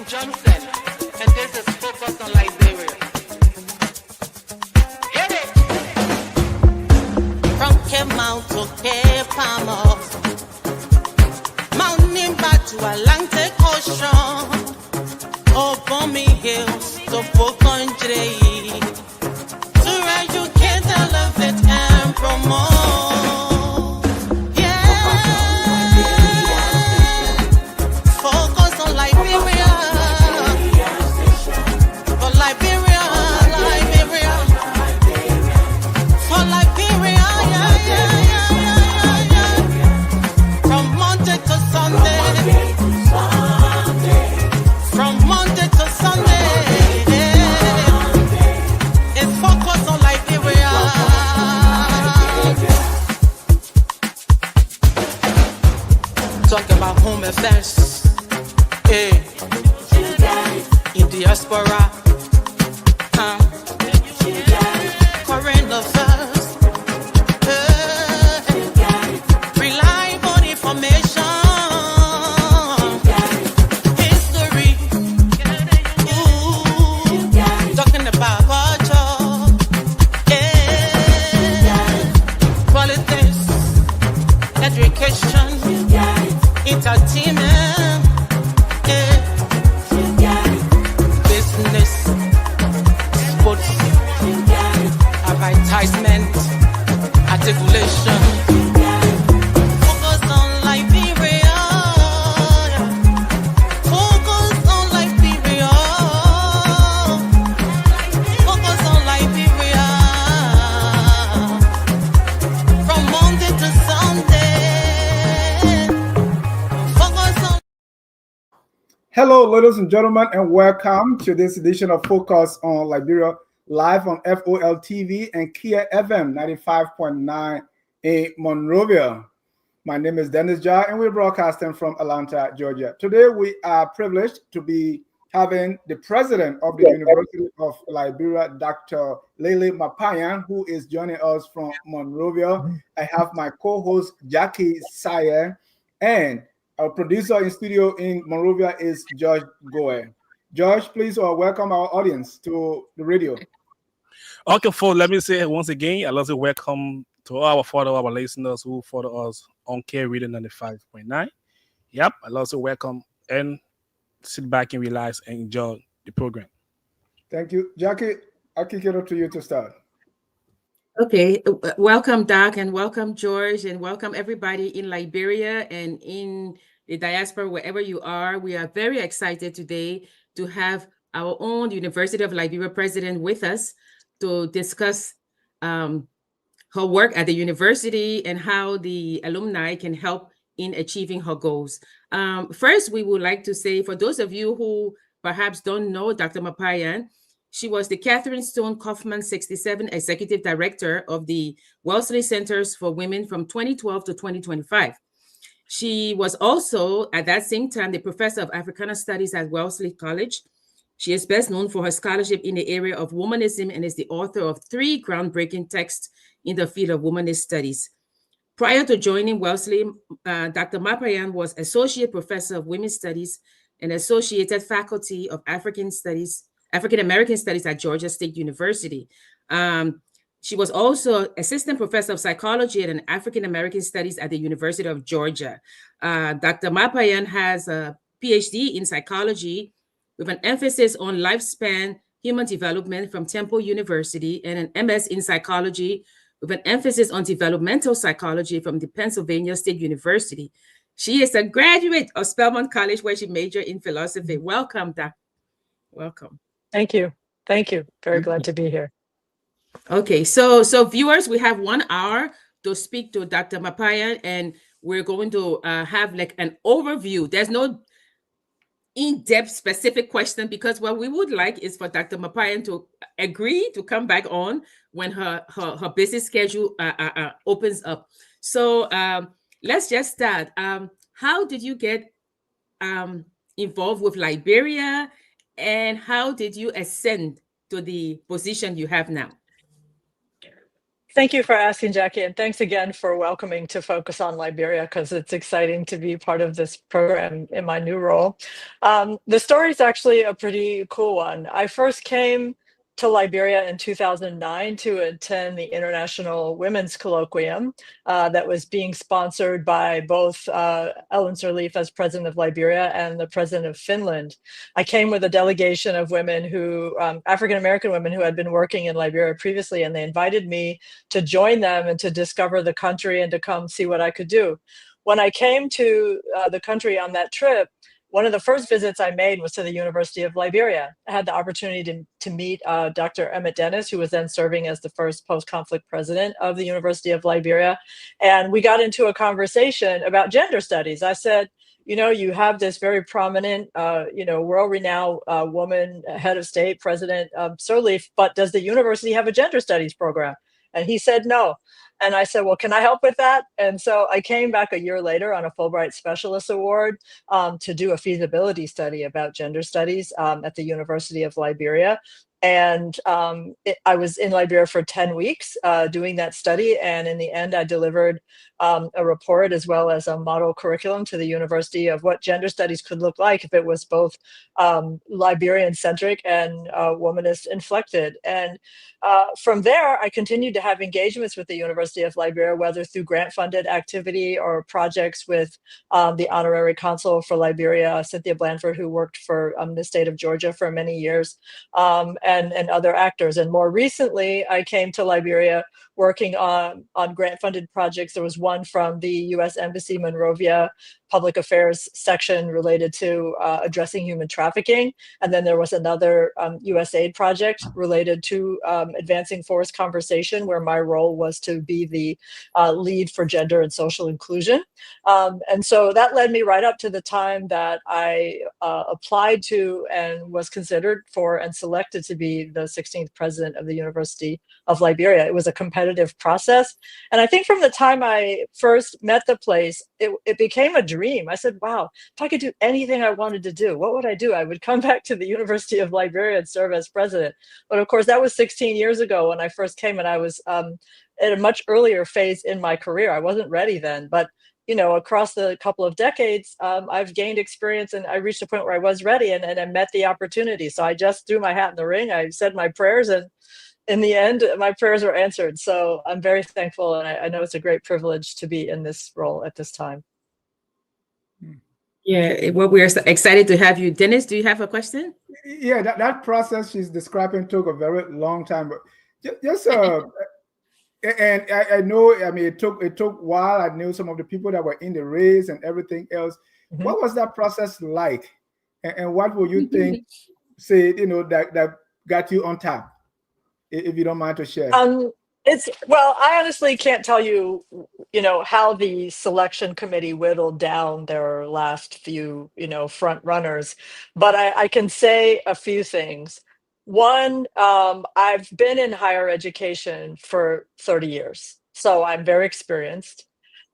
Johnson, and this is Focus on Liberia. Hit it! From Kemau to Cape Palmas, mountain back to Atlantic Ocean, Obomi Hills to Pokondre, to educate, elevate, and promote. Talk about home affairs, hey, in diaspora, current affairs, reliable information, history, talking about culture, politics, education, entertainment, business, sports, advertisement, articulation. Focus on Liberia. Focus on Liberia. Focus on Liberia. From Monday to Sunday. Hello, ladies and gentlemen, and welcome to this edition of Focus on Liberia, live on FOL TV and Kia FM 95.9 in Monrovia. My name is Dennis Jai, and we're broadcasting from Atlanta, Georgia. Today, we are privileged to be having the president of the University of Liberia, Dr. Layli Maparyan, who is joining us from Monrovia. I have my co-host, Jackie Sayer, and our producer in studio in Monrovia is George Goe. George, please welcome our audience to the radio. Okay, let me say once again, I'd like to welcome to our listeners who follow us on K Radio 95.9. Yep, I'd like to welcome and sit back and relax and enjoy the program. Thank you. Jackie, I'll kick it up to you to start. Okay, welcome Doc, and welcome George, and welcome everybody in Liberia and in the diaspora, wherever you are. We are very excited today to have our own University of Liberia president with us to discuss her work at the university and how the alumni can help in achieving her goals. First, we would like to say, for those of you who perhaps don't know Dr. Maparyan, she was the Catherine Stone Kaufman 67 Executive Director of the Wellesley Centers for Women from 2012 to 2025. She was also, at that same time, the Professor of Africana Studies at Wellesley College. She is best known for her scholarship in the area of womanism and is the author of 3 groundbreaking texts in the field of womanist studies. Prior to joining Wellesley, Dr. Maparyan was Associate Professor of Women's Studies and Associated Faculty of African American Studies at Georgia State University. She was also Assistant Professor of Psychology and African American Studies at the University of Georgia. Dr. Maparyan has a PhD in psychology with an emphasis on lifespan human development from Temple University, and an MS in psychology with an emphasis on developmental psychology from the Pennsylvania State University. She is a graduate of Spelman College, where she majored in philosophy. Welcome, Doc. Welcome. Thank you. Thank you. Very glad to be here. Okay, so viewers, we have 1 hour to speak to Dr. Maparyan, and we're going to have like an overview. There's no in-depth specific question, because what we would like is for Dr. Maparyan to agree to come back on when her business schedule opens up. So let's just start. How did you get involved with Liberia, and how did you ascend to the position you have now? Thank you for asking, Jackie, and thanks again for welcoming to Focus on Liberia, because it's exciting to be part of this program in my new role. The story is actually a pretty cool one. I first came to Liberia in 2009 to attend the International Women's Colloquium that was being sponsored by both Ellen Sirleaf as president of Liberia and the president of Finland. I came with a delegation of women who, African-American women who had been working in Liberia previously, and they invited me to join them and to discover the country and to come see what I could do. When I came to the country on that trip, one of the first visits I made was to the University of Liberia. I had the opportunity to meet Dr. Emmett Dennis, who was then serving as the first post-conflict president of the University of Liberia. And we got into a conversation about gender studies. I said, you know, you have this very prominent, world-renowned woman, head of state, President Sirleaf, but does the university have a gender studies program? And he said no. And I said, well, can I help with that? And so I came back a year later on a Fulbright Specialist Award to do a feasibility study about gender studies at the University of Liberia. And I was in Liberia for 10 weeks doing that study. And in the end, I delivered a report as well as a model curriculum to the university of what gender studies could look like if it was both Liberian-centric and womanist-inflected. And from there, I continued to have engagements with the University of Liberia, whether through grant-funded activity or projects with the Honorary Consul for Liberia, Cynthia Blanford, who worked for the state of Georgia for many years, and other actors. And more recently, I came to Liberia working on grant-funded projects. There was one from the U.S. Embassy Monrovia Public Affairs section related to addressing human trafficking. And then there was another USAID project related to advancing forest conversation, where my role was to be the lead for gender and social inclusion. And so that led me right up to the time that I applied to and was considered for and selected to be the 16th president of the University of Liberia. It was a competitive process. And I think from the time I first met the place, it became a dream. I said, wow, if I could do anything I wanted to do, what would I do? I would come back to the University of Liberia and serve as president. But of course, that was 16 years ago when I first came, and I was at a much earlier phase in my career. I wasn't ready then, but you know, across the couple of decades, I've gained experience, and I reached a point where I was ready and I met the opportunity. So I just threw my hat in the ring. I said my prayers, and in the end, my prayers were answered. So I'm very thankful, and I know it's a great privilege to be in this role at this time. Yeah, well, we're excited to have you. Dennis, do you have a question? Yeah, that process she's describing took a very long time, but just and I know, I mean, it took a while. I knew some of the people that were in the race and everything else. Mm-hmm. What was that process like, and what would you think, say, you know, that got you on top, if you don't mind to share? Well, I honestly can't tell you, you know, how the selection committee whittled down their last few, you know, front runners, but I can say a few things. One, I've been in higher education for 30 years, so I'm very experienced,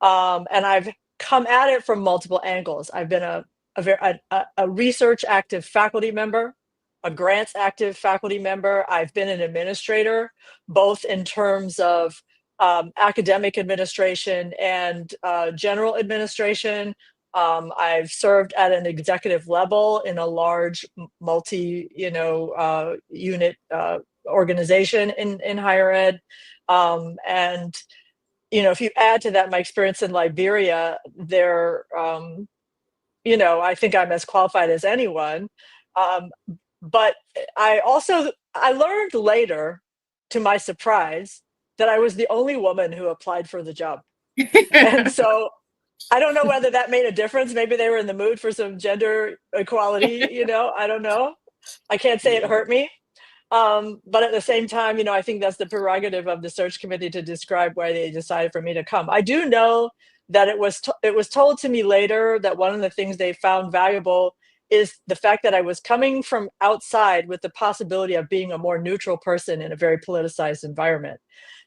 and I've come at it from multiple angles. I've been a research active faculty member, a grants active faculty member. I've been an administrator, both in terms of academic administration and general administration. I've served at an executive level in a large multi-unit organization in higher ed. And, you know, if you add to that my experience in Liberia, there, you know, I think I'm as qualified as anyone. But I learned later, to my surprise, that I was the only woman who applied for the job. And so I don't know whether that made a difference. Maybe they were in the mood for some gender equality, you know, I don't know. I can't say it hurt me. But at the same time, you know, I think that's the prerogative of the search committee to describe why they decided for me to come. I do know that it was told to me later that one of the things they found valuable is the fact that I was coming from outside with the possibility of being a more neutral person in a very politicized environment.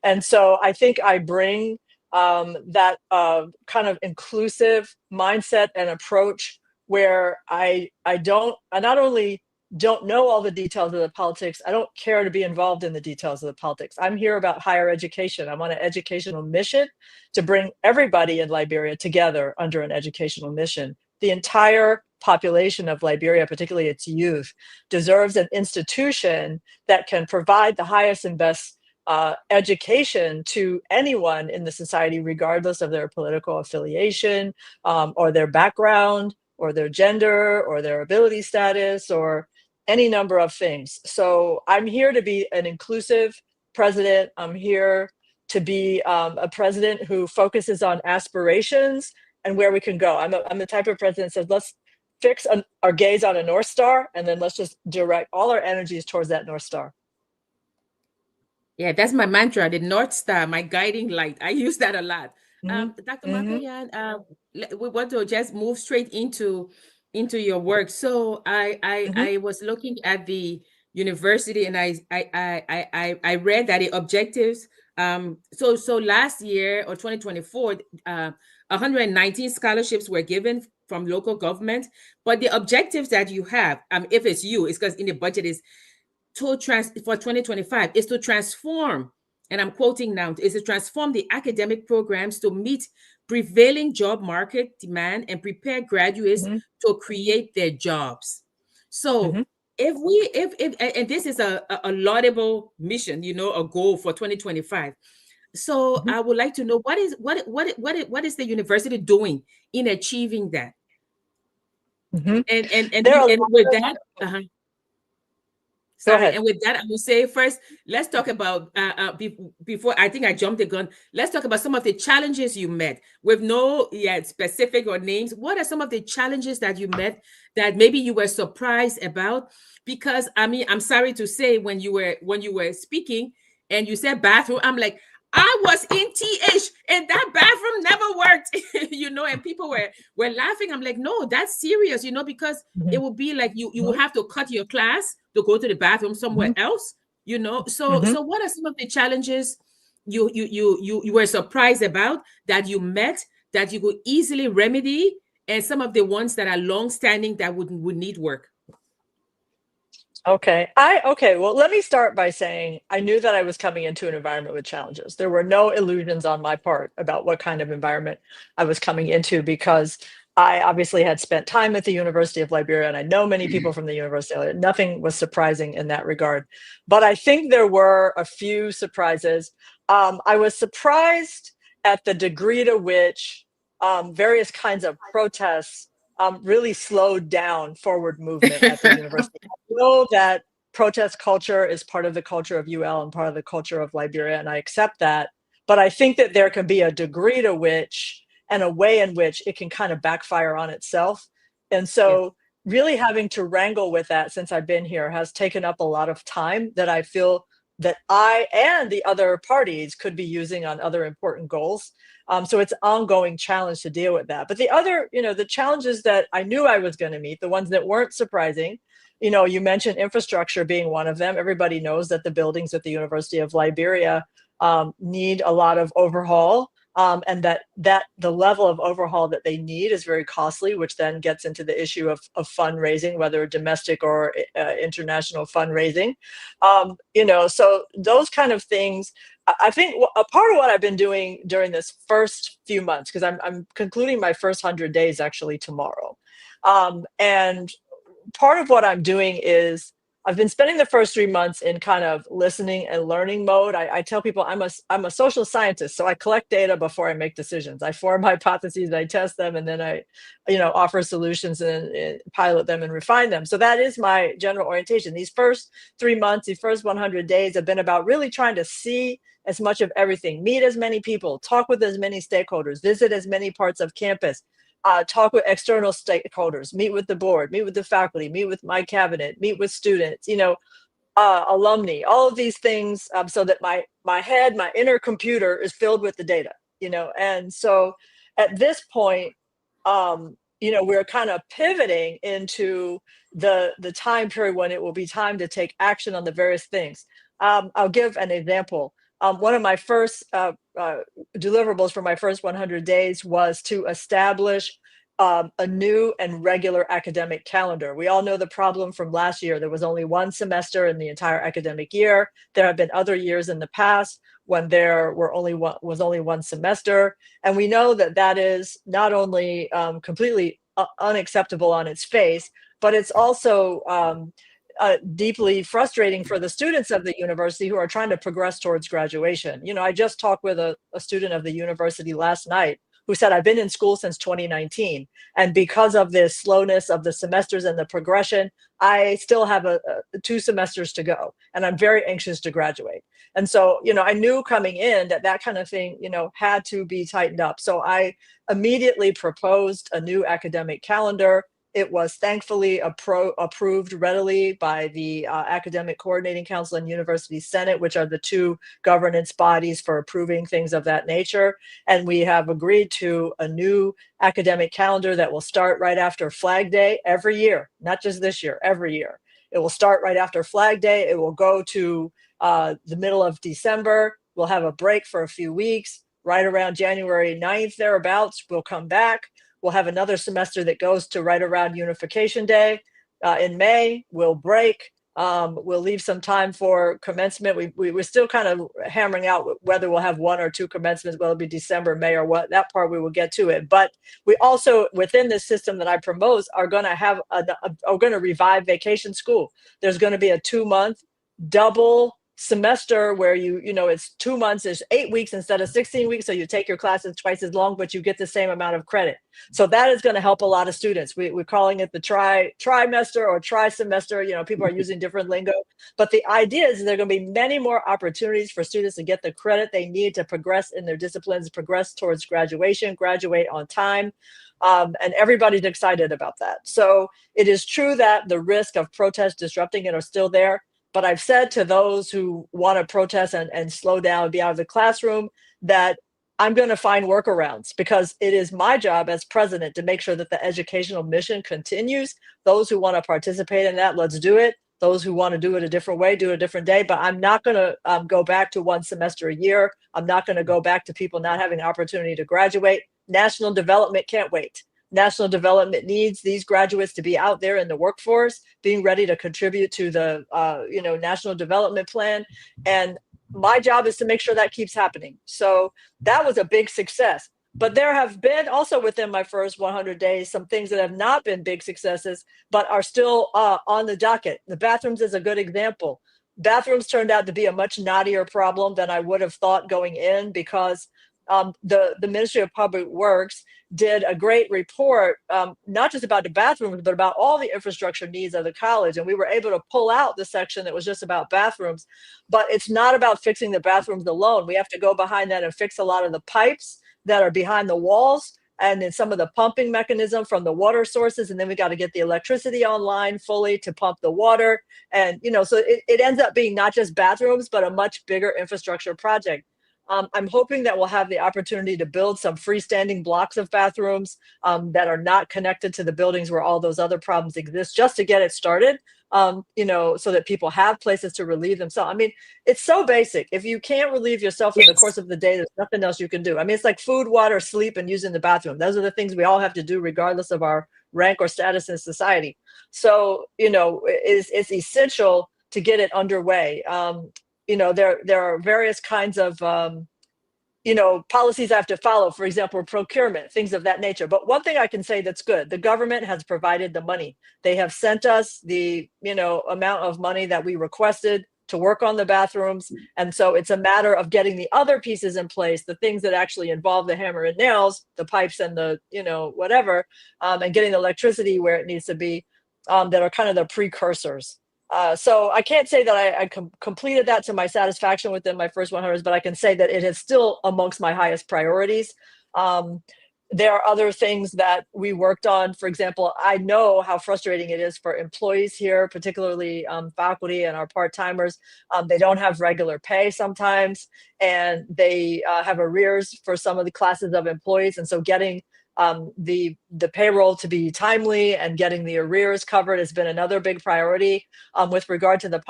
And so I think I bring that kind of inclusive mindset and approach where I not only don't know all the details of the politics. I don't care to be involved in the details of the politics. I'm here about higher education. I'm on an educational mission to bring everybody in Liberia together under an educational mission. The entire population of Liberia, particularly its youth, deserves an institution that can provide the highest and best education to anyone in the society, regardless of their political affiliation, or their background, or their gender, or their ability status, or any number of things. So I'm here to be an inclusive president. I'm here to be a president who focuses on aspirations and where we can go. I'm the type of president that says, let's fix our gaze on a North Star, and then let's just direct all our energies towards that North Star. Yeah, that's my mantra, the North Star, my guiding light. I use that a lot. Dr. Maparyan, we want to just move straight into your work. So I was looking at the university, and I read that the objectives. So last year, or 2024, 119 scholarships were given from local government, but the objectives that you have, if it's you, it's because in the budget is for 2025 is to transform, and I'm quoting now, is to transform the academic programs to meet prevailing job market demand and prepare graduates to create their jobs. So if and this is a laudable mission, a goal for 2025. So I would like to know what is the university doing in achieving that? And with that, sorry, and with that, I will say first, let's talk about before I think I jumped the gun. Let's talk about some of the challenges you met with no specific or names. What are some of the challenges that you met that maybe you were surprised about? Because I'm sorry to say, when you were speaking and you said bathroom, I'm like, I was in TH and that bathroom never worked, and people were laughing. I'm like, no, that's serious, because it would be like you will have to cut your class to go to the bathroom somewhere else, So what are some of the challenges you were surprised about that you met that you could easily remedy, and some of the ones that are long-standing that would need work? Okay. Well, let me start by saying I knew that I was coming into an environment with challenges. There were no illusions on my part about what kind of environment I was coming into, because I obviously had spent time at the University of Liberia, and I know many people from the University. Nothing was surprising in that regard. But I think there were a few surprises. I was surprised at the degree to which various kinds of protests really slowed down forward movement at the university. I know that protest culture is part of the culture of UL and part of the culture of Liberia, and I accept that. But I think that there can be a degree to which, and a way in which, it can kind of backfire on itself. And so really having to wrangle with that since I've been here has taken up a lot of time that I feel that I and the other parties could be using on other important goals. So it's an ongoing challenge to deal with that. But the other, the challenges that I knew I was going to meet, the ones that weren't surprising, you mentioned infrastructure being one of them. Everybody knows that the buildings at the University of Liberia need a lot of overhaul. And that the level of overhaul that they need is very costly, which then gets into the issue of fundraising, whether domestic or international fundraising. So those kind of things. I think a part of what I've been doing during this first few months, because I'm concluding my first 100 days actually tomorrow, and part of what I'm doing is I've been spending the first 3 months in kind of listening and learning mode. I tell people I'm a social scientist, so I collect data before I make decisions. I form hypotheses, I test them, and then I, offer solutions and pilot them and refine them. So that is my general orientation. These first 3 months, the first 100 days have been about really trying to see as much of everything, meet as many people, talk with as many stakeholders, visit as many parts of campus, talk with external stakeholders, meet with the board, meet with the faculty, meet with my cabinet, meet with students, alumni, all of these things, so that my head, my inner computer is filled with the data, and so at this point, we're kind of pivoting into the time period when it will be time to take action on the various things. I'll give an example. One of my first deliverables for my first 100 days was to establish a new and regular academic calendar. We all know the problem from last year. There was only one semester in the entire academic year. There have been other years in the past when there was only one semester. And we know that that is not only completely unacceptable on its face, but it's also deeply frustrating for the students of the university who are trying to progress towards graduation. You know, I just talked with a student of the university last night who said, I've been in school since 2019. And because of the slowness of the semesters and the progression, I still have 2 semesters to go. And I'm very anxious to graduate. And so, you know, I knew coming in that that kind of thing, you know, had to be tightened up. So I immediately proposed a new academic calendar. It was thankfully approved readily by the Academic Coordinating Council and University Senate, which are the 2 governance bodies for approving things of that nature. And we have agreed to a new academic calendar that will start right after Flag Day every year, not just this year, every year. It will start right after Flag Day. It will go to the middle of December. We'll have a break for a few weeks. Right around January 9th, thereabouts, we'll come back. We'll have another semester that goes to right around Unification Day. In May, we'll break. We'll leave some time for commencement. We're still kind of hammering out whether we'll have 1 or 2 commencements, whether it'll be December, May, or what. That part we will get to it. But we also, within this system that I promote, are going to have are going to revive vacation school. There's going to be a 2-month double semester where you know it's 2 months is 8 weeks instead of 16 weeks, so you take your classes twice as long, but you get the same amount of credit. So that is going to help a lot of students. We're calling it the trimester or tri-semester. You know, people are using different lingo, but the idea is there are going to be many more opportunities for students to get the credit they need to progress in their disciplines, progress towards graduation, graduate on time. And everybody's excited about that. So it is true that the risk of protest disrupting it are still there. But I've said to those who want to protest and slow down and be out of the classroom that I'm going to find workarounds, because it is my job as president to make sure that the educational mission continues. Those who want to participate in that, let's do it. Those who want to do it a different way, do it a different day. But I'm not going to go back to 1 semester a year. I'm not going to go back to people not having an opportunity to graduate. National development can't wait. National development needs these graduates to be out there in the workforce, being ready to contribute to the national development plan. And my job is to make sure that keeps happening. So that was a big success. But there have been also within my first 100 days some things that have not been big successes, but are still on the docket. The bathrooms is a good example. Bathrooms turned out to be a much knottier problem than I would have thought going in, because the Ministry of Public Works did a great report, not just about the bathrooms, but about all the infrastructure needs of the college. And we were able to pull out the section that was just about bathrooms. But it's not about fixing the bathrooms alone. We have to go behind that and fix a lot of the pipes that are behind the walls, and then some of the pumping mechanism from the water sources. And then we got to get the electricity online fully to pump the water. And, you know, so it ends up being not just bathrooms, but a much bigger infrastructure project. I'm hoping that we'll have the opportunity to build some freestanding blocks of bathrooms that are not connected to the buildings where all those other problems exist, just to get it started, so that people have places to relieve themselves. I mean, it's so basic. If you can't relieve yourself in the course of the day, there's nothing else you can do. I mean, it's like food, water, sleep, and using the bathroom. Those are the things we all have to do regardless of our rank or status in society. So, it's essential to get it underway. There are various kinds of, policies I have to follow, for example, procurement, things of that nature. But one thing I can say that's good, the government has provided the money. They have sent us the, amount of money that we requested to work on the bathrooms. And so it's a matter of getting the other pieces in place, the things that actually involve the hammer and nails, the pipes and the, whatever, and getting the electricity where it needs to be, that are kind of the precursors. So I can't say that I completed that to my satisfaction within my first 100, but I can say that it is still amongst my highest priorities. There are other things that we worked on. For example, I know how frustrating it is for employees here, particularly faculty and our part-timers. They don't have regular pay sometimes, and they have arrears for some of the classes of employees. And so getting the payroll to be timely and getting the arrears covered has been another big priority. With regard to the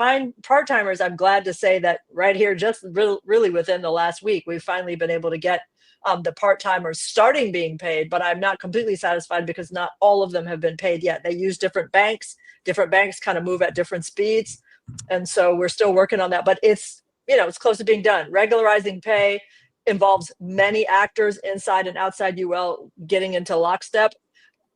part-timers, I'm glad to say that right here, just really within the last week, we've finally been able to get the part-timers starting being paid, but I'm not completely satisfied because not all of them have been paid yet. They use different banks. Different banks kind of move at different speeds. And so we're still working on that, but it's, it's close to being done. Regularizing pay involves many actors inside and outside UL getting into lockstep.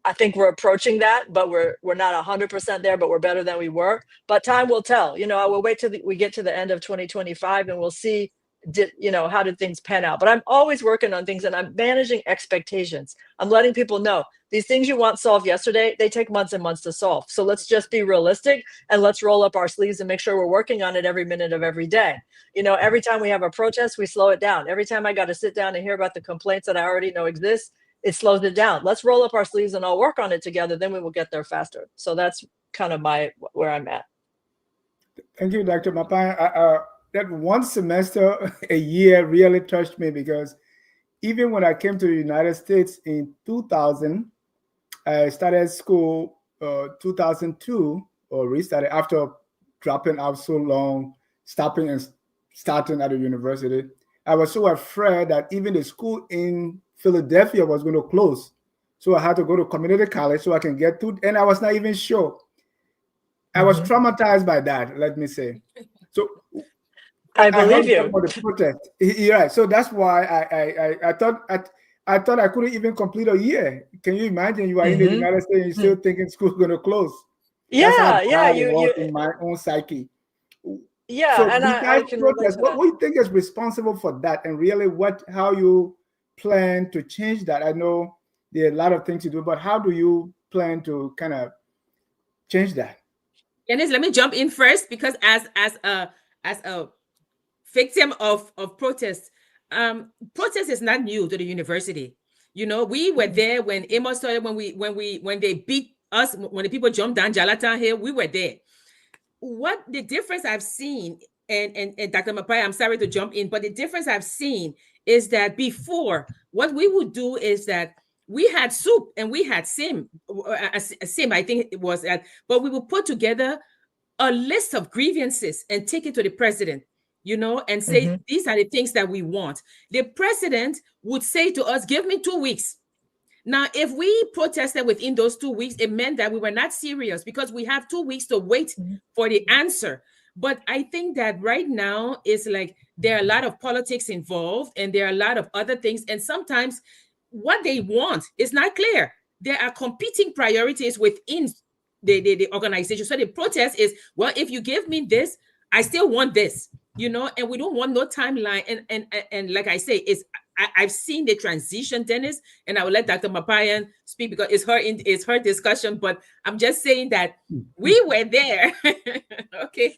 I think we're approaching that, but we're not 100% there, but we're better than we were. But time will tell. I will wait till we get to the end of 2025 and we'll see, how did things pan out. But I'm always working on things and I'm managing expectations. I'm letting people know these things you want solved yesterday, they take months and months to solve. So let's just be realistic and let's roll up our sleeves and make sure we're working on it every minute of every day. Every time we have a protest, we slow it down. Every time I got to sit down and hear about the complaints that I already know exist, it slows it down. Let's roll up our sleeves and all work on it together. Then we will get there faster. So that's kind of where I'm at. Thank you, Dr. Maparyan. That one semester a year really touched me because even when I came to the United States in 2000, I started school 2002 or restarted after dropping out so long, stopping and starting at the university. I was so afraid that even the school in Philadelphia was going to close. So I had to go to community college so I can get to, and I was not even sure. I was traumatized by that, let me say. So I believe you. For the protest. Yeah, so that's why I thought I couldn't even complete a year. Can you imagine? You are in the United States and you're still thinking school's going to close. Yeah, you in my own psyche. Yeah, so and I can protest, what do you think is responsible for that, and really how you plan to change that? I know there are a lot of things to do, but how do you plan to kind of change that? Dennis, let me jump in first because as a victim of protest, protest is not new to the university. We were there when Amos started, when they beat us, when the people jumped down Jalatan Hill, we were there. What the difference I've seen, and Dr. Maparyan, I'm sorry to jump in, but the difference I've seen is that before, what we would do is that we had soup and we had sim, I think it was that, but we would put together a list of grievances and take it to the president, and say, these are the things that we want. The president would say to us, give me 2 weeks. Now, if we protested within those 2 weeks, it meant that we were not serious because we have 2 weeks to wait for the answer. But I think that right now is like there are a lot of politics involved and there are a lot of other things. And sometimes what they want is not clear. There are competing priorities within the organization. So the protest is, well, if you give me this, I still want this, and we don't want no timeline. And like I say, I've seen the transition, Dennis, and I will let Dr. Maparyan speak because it's her discussion, but I'm just saying that we were there. Okay.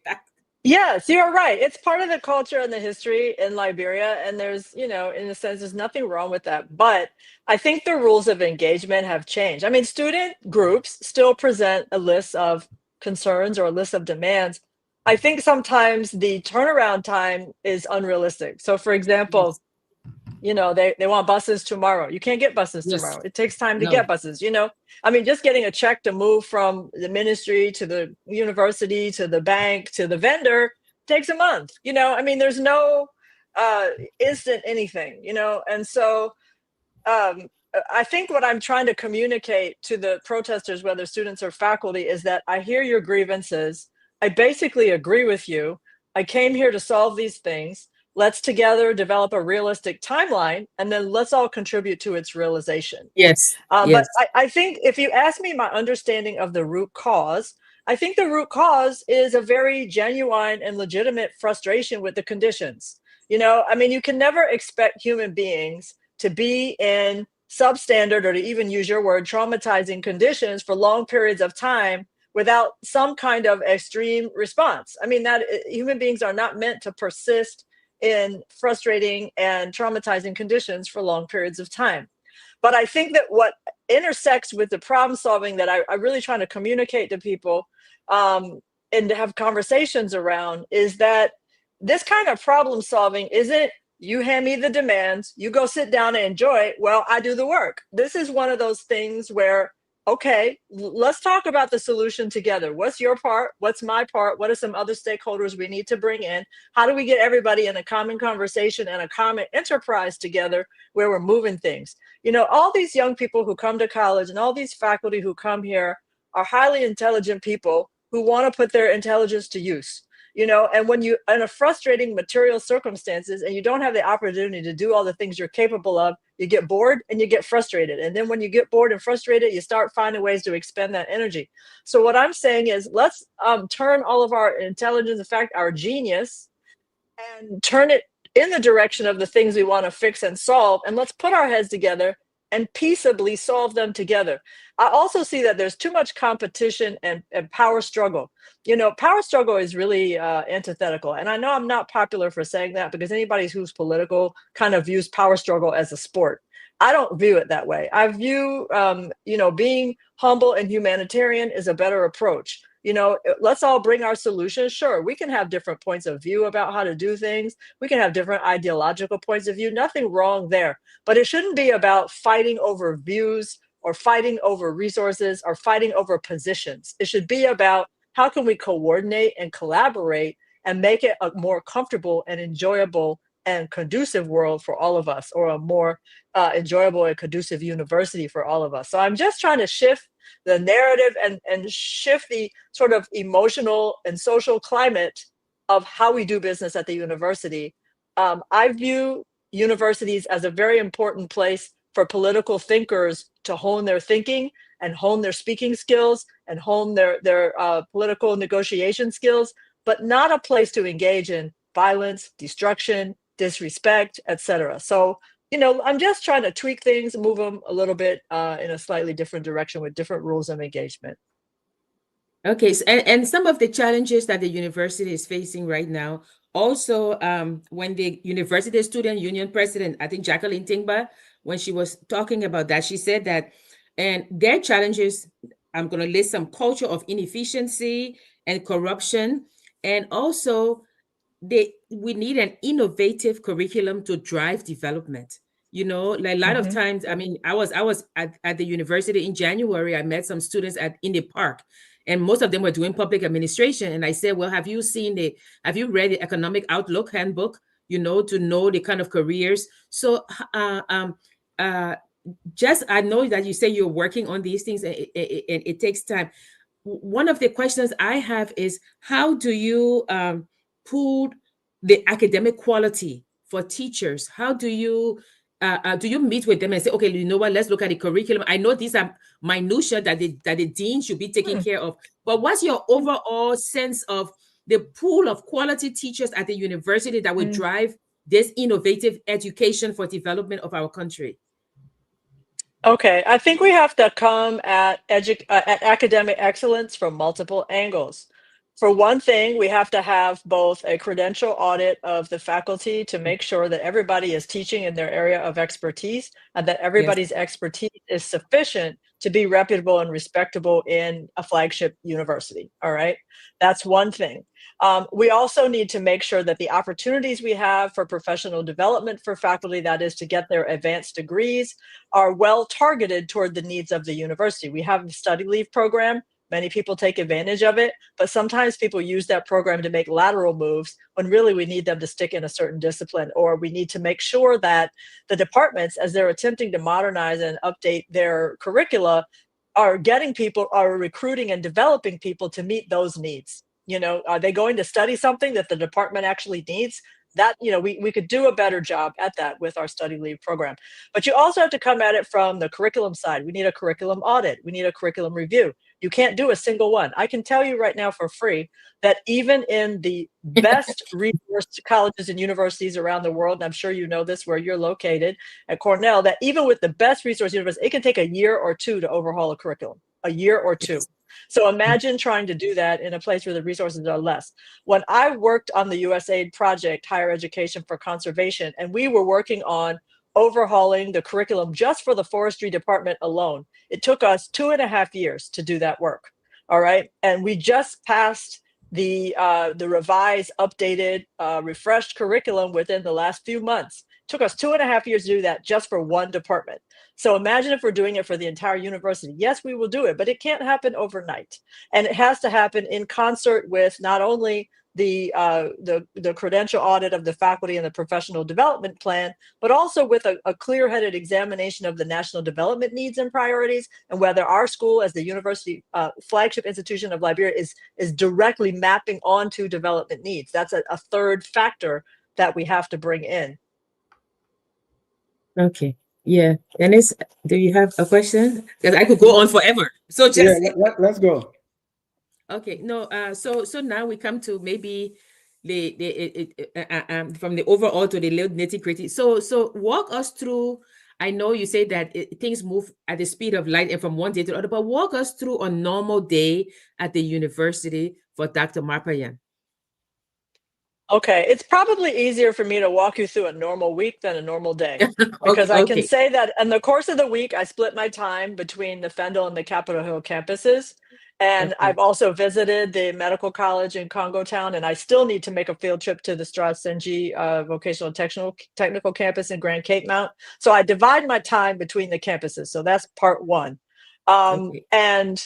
Yes, you're right. It's part of the culture and the history in Liberia. And there's, in a sense, there's nothing wrong with that. But I think the rules of engagement have changed. I mean, student groups still present a list of concerns or a list of demands. I think sometimes the turnaround time is unrealistic. So, for example, they want buses tomorrow. You can't get buses tomorrow. It takes time to get buses, I mean, just getting a check to move from the ministry to the university, to the bank, to the vendor takes a month, I mean, there's no instant anything, and so I think what I'm trying to communicate to the protesters, whether students or faculty, is that I hear your grievances. I basically agree with you. I came here to solve these things. Let's together develop a realistic timeline, and then let's all contribute to its realization. Yes. But I think if you ask me my understanding of the root cause, I think the root cause is a very genuine and legitimate frustration with the conditions. I mean, you can never expect human beings to be in substandard, or to even use your word, traumatizing conditions for long periods of time without some kind of extreme response. I mean, that human beings are not meant to persist in frustrating and traumatizing conditions for long periods of time. But I think that what intersects with the problem solving that I'm really trying to communicate to people and to have conversations around is that this kind of problem solving isn't you hand me the demands, you go sit down and enjoy it, well, I do the work. This is one of those things where, okay, let's talk about the solution together. What's your part? What's my part? What are some other stakeholders we need to bring in? How do we get everybody in a common conversation and a common enterprise together where we're moving things? You know, all these young people who come to college and all these faculty who come here are highly intelligent people who want to put their intelligence to use. You know, and when you in a frustrating material circumstances and you don't have the opportunity to do all the things you're capable of, you get bored and you get frustrated. And then when you get bored and frustrated, you start finding ways to expend that energy. So what I'm saying is, let's turn all of our intelligence, in fact, our genius, and turn it in the direction of the things we want to fix and solve. And let's put our heads together and peaceably solve them together. I also see that there's too much competition and power struggle. You know, power struggle is really antithetical. And I know I'm not popular for saying that, because anybody who's political kind of views power struggle as a sport. I don't view it that way. I view, you know, being humble and humanitarian is a better approach. You know, let's all bring our solutions. Sure, we can have different points of view about how to do things. We can have different ideological points of view. Nothing wrong there. But it shouldn't be about fighting over views or fighting over resources or fighting over positions. It should be about how can we coordinate and collaborate and make it a more comfortable and enjoyable and conducive world for all of us, or a more enjoyable and conducive university for all of us. So I'm just trying to shift the narrative and shift the sort of emotional and social climate of how we do business at the university. I view universities as a very important place for political thinkers to hone their thinking and hone their speaking skills and hone their political negotiation skills, but not a place to engage in violence, destruction, disrespect, etc. So, you know, I'm just trying to tweak things, move them a little bit in a slightly different direction with different rules of engagement. Okay, so, and some of the challenges that the university is facing right now, also when the University Student Union president, I think Jacqueline Tingba, when she was talking about that, she said that, and their challenges, I'm going to list some: culture of inefficiency and corruption, and also we need an innovative curriculum to drive development. You know, like a lot of times, I mean, I was at the university in January. I met some students in the park, and most of them were doing public administration. And I said, well, have you read the Economic Outlook handbook, you know, to know the kind of careers? So just, I know that you say you're working on these things, and it takes time. One of the questions I have is, how do you pull the academic quality for teachers? How do you meet with them and say, okay, you know what, let's look at the curriculum? I know these are minutia that the dean should be taking care of, but what's your overall sense of the pool of quality teachers at the university that will drive this innovative education for development of our country? Okay, I think we have to come at academic excellence from multiple angles. For one thing, we have to have both a credential audit of the faculty to make sure that everybody is teaching in their area of expertise and that everybody's expertise is sufficient to be reputable and respectable in a flagship university. All right, that's one thing. We also need to make sure that the opportunities we have for professional development for faculty, that is to get their advanced degrees, are well targeted toward the needs of the university. We have a study leave program. Many people take advantage of it, but sometimes people use that program to make lateral moves when really we need them to stick in a certain discipline, or we need to make sure that the departments, as they're attempting to modernize and update their curricula, are recruiting and developing people to meet those needs. You know, are they going to study something that the department actually needs? That, you know, we could do a better job at that with our study leave program. But you also have to come at it from the curriculum side. We need a curriculum audit. We need a curriculum review. You can't do a single one. I can tell you right now for free that even in the best resourced colleges and universities around the world, and I'm sure you know this where you're located at Cornell, that even with the best resource universities, it can take a year or two to overhaul a curriculum, a year or two. So imagine trying to do that in a place where the resources are less. When I worked on the USAID project, Higher Education for Conservation, and we were working on overhauling the curriculum just for the forestry department alone, it took us 2.5 years to do that work. All right. And we just passed the revised, updated, refreshed curriculum within the last few months. took us 2.5 years to do that just for one department. So imagine if we're doing it for the entire university. Yes, we will do it, but it can't happen overnight. And it has to happen in concert with not only the credential audit of the faculty and the professional development plan, but also with a clear-headed examination of the national development needs and priorities, and whether our school as the university flagship institution of Liberia is directly mapping onto development needs. That's a third factor that we have to bring in. Okay. Yeah. Dennis, do you have a question? Because I could go on forever. So just let's go. okay. No. So now we come to maybe from the overall to the little nitty-gritty. So walk us through. I know you say that things move at the speed of light and from one day to the other, but walk us through a normal day at the university for Dr. Maparyan. Okay, it's probably easier for me to walk you through a normal week than a normal day, because I can say that in the course of the week, I split my time between the Fendel and the Capitol Hill campuses. And I've also visited the medical college in Congo Town, and I still need to make a field trip to the Stratsenji Vocational Technical Campus in Grand Cape Mount. So I divide my time between the campuses. So that's part one. And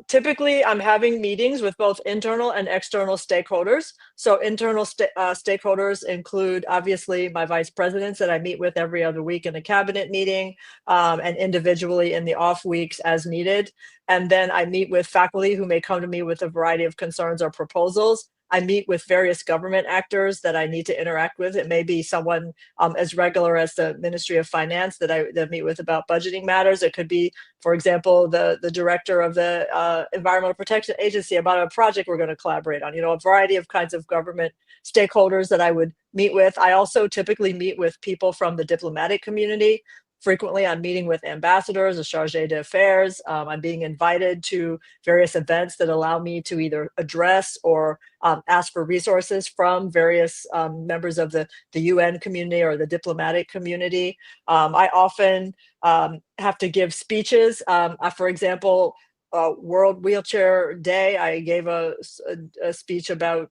typically I'm having meetings with both internal and external stakeholders. So internal stakeholders include obviously my vice presidents that I meet with every other week in a cabinet meeting, and individually in the off weeks as needed. And then I meet with faculty who may come to me with a variety of concerns or proposals. I meet with various government actors that I need to interact with. It may be someone as regular as the Ministry of Finance that I meet with about budgeting matters. It could be, for example, the director of the Environmental Protection Agency about a project we're going to collaborate on. You know, a variety of kinds of government stakeholders that I would meet with. I also typically meet with people from the diplomatic community. Frequently, I'm meeting with ambassadors, the charge d'affaires. I'm being invited to various events that allow me to either address or ask for resources from various members of the UN community or the diplomatic community. I often have to give speeches. For example, World Wheelchair Day, I gave a speech about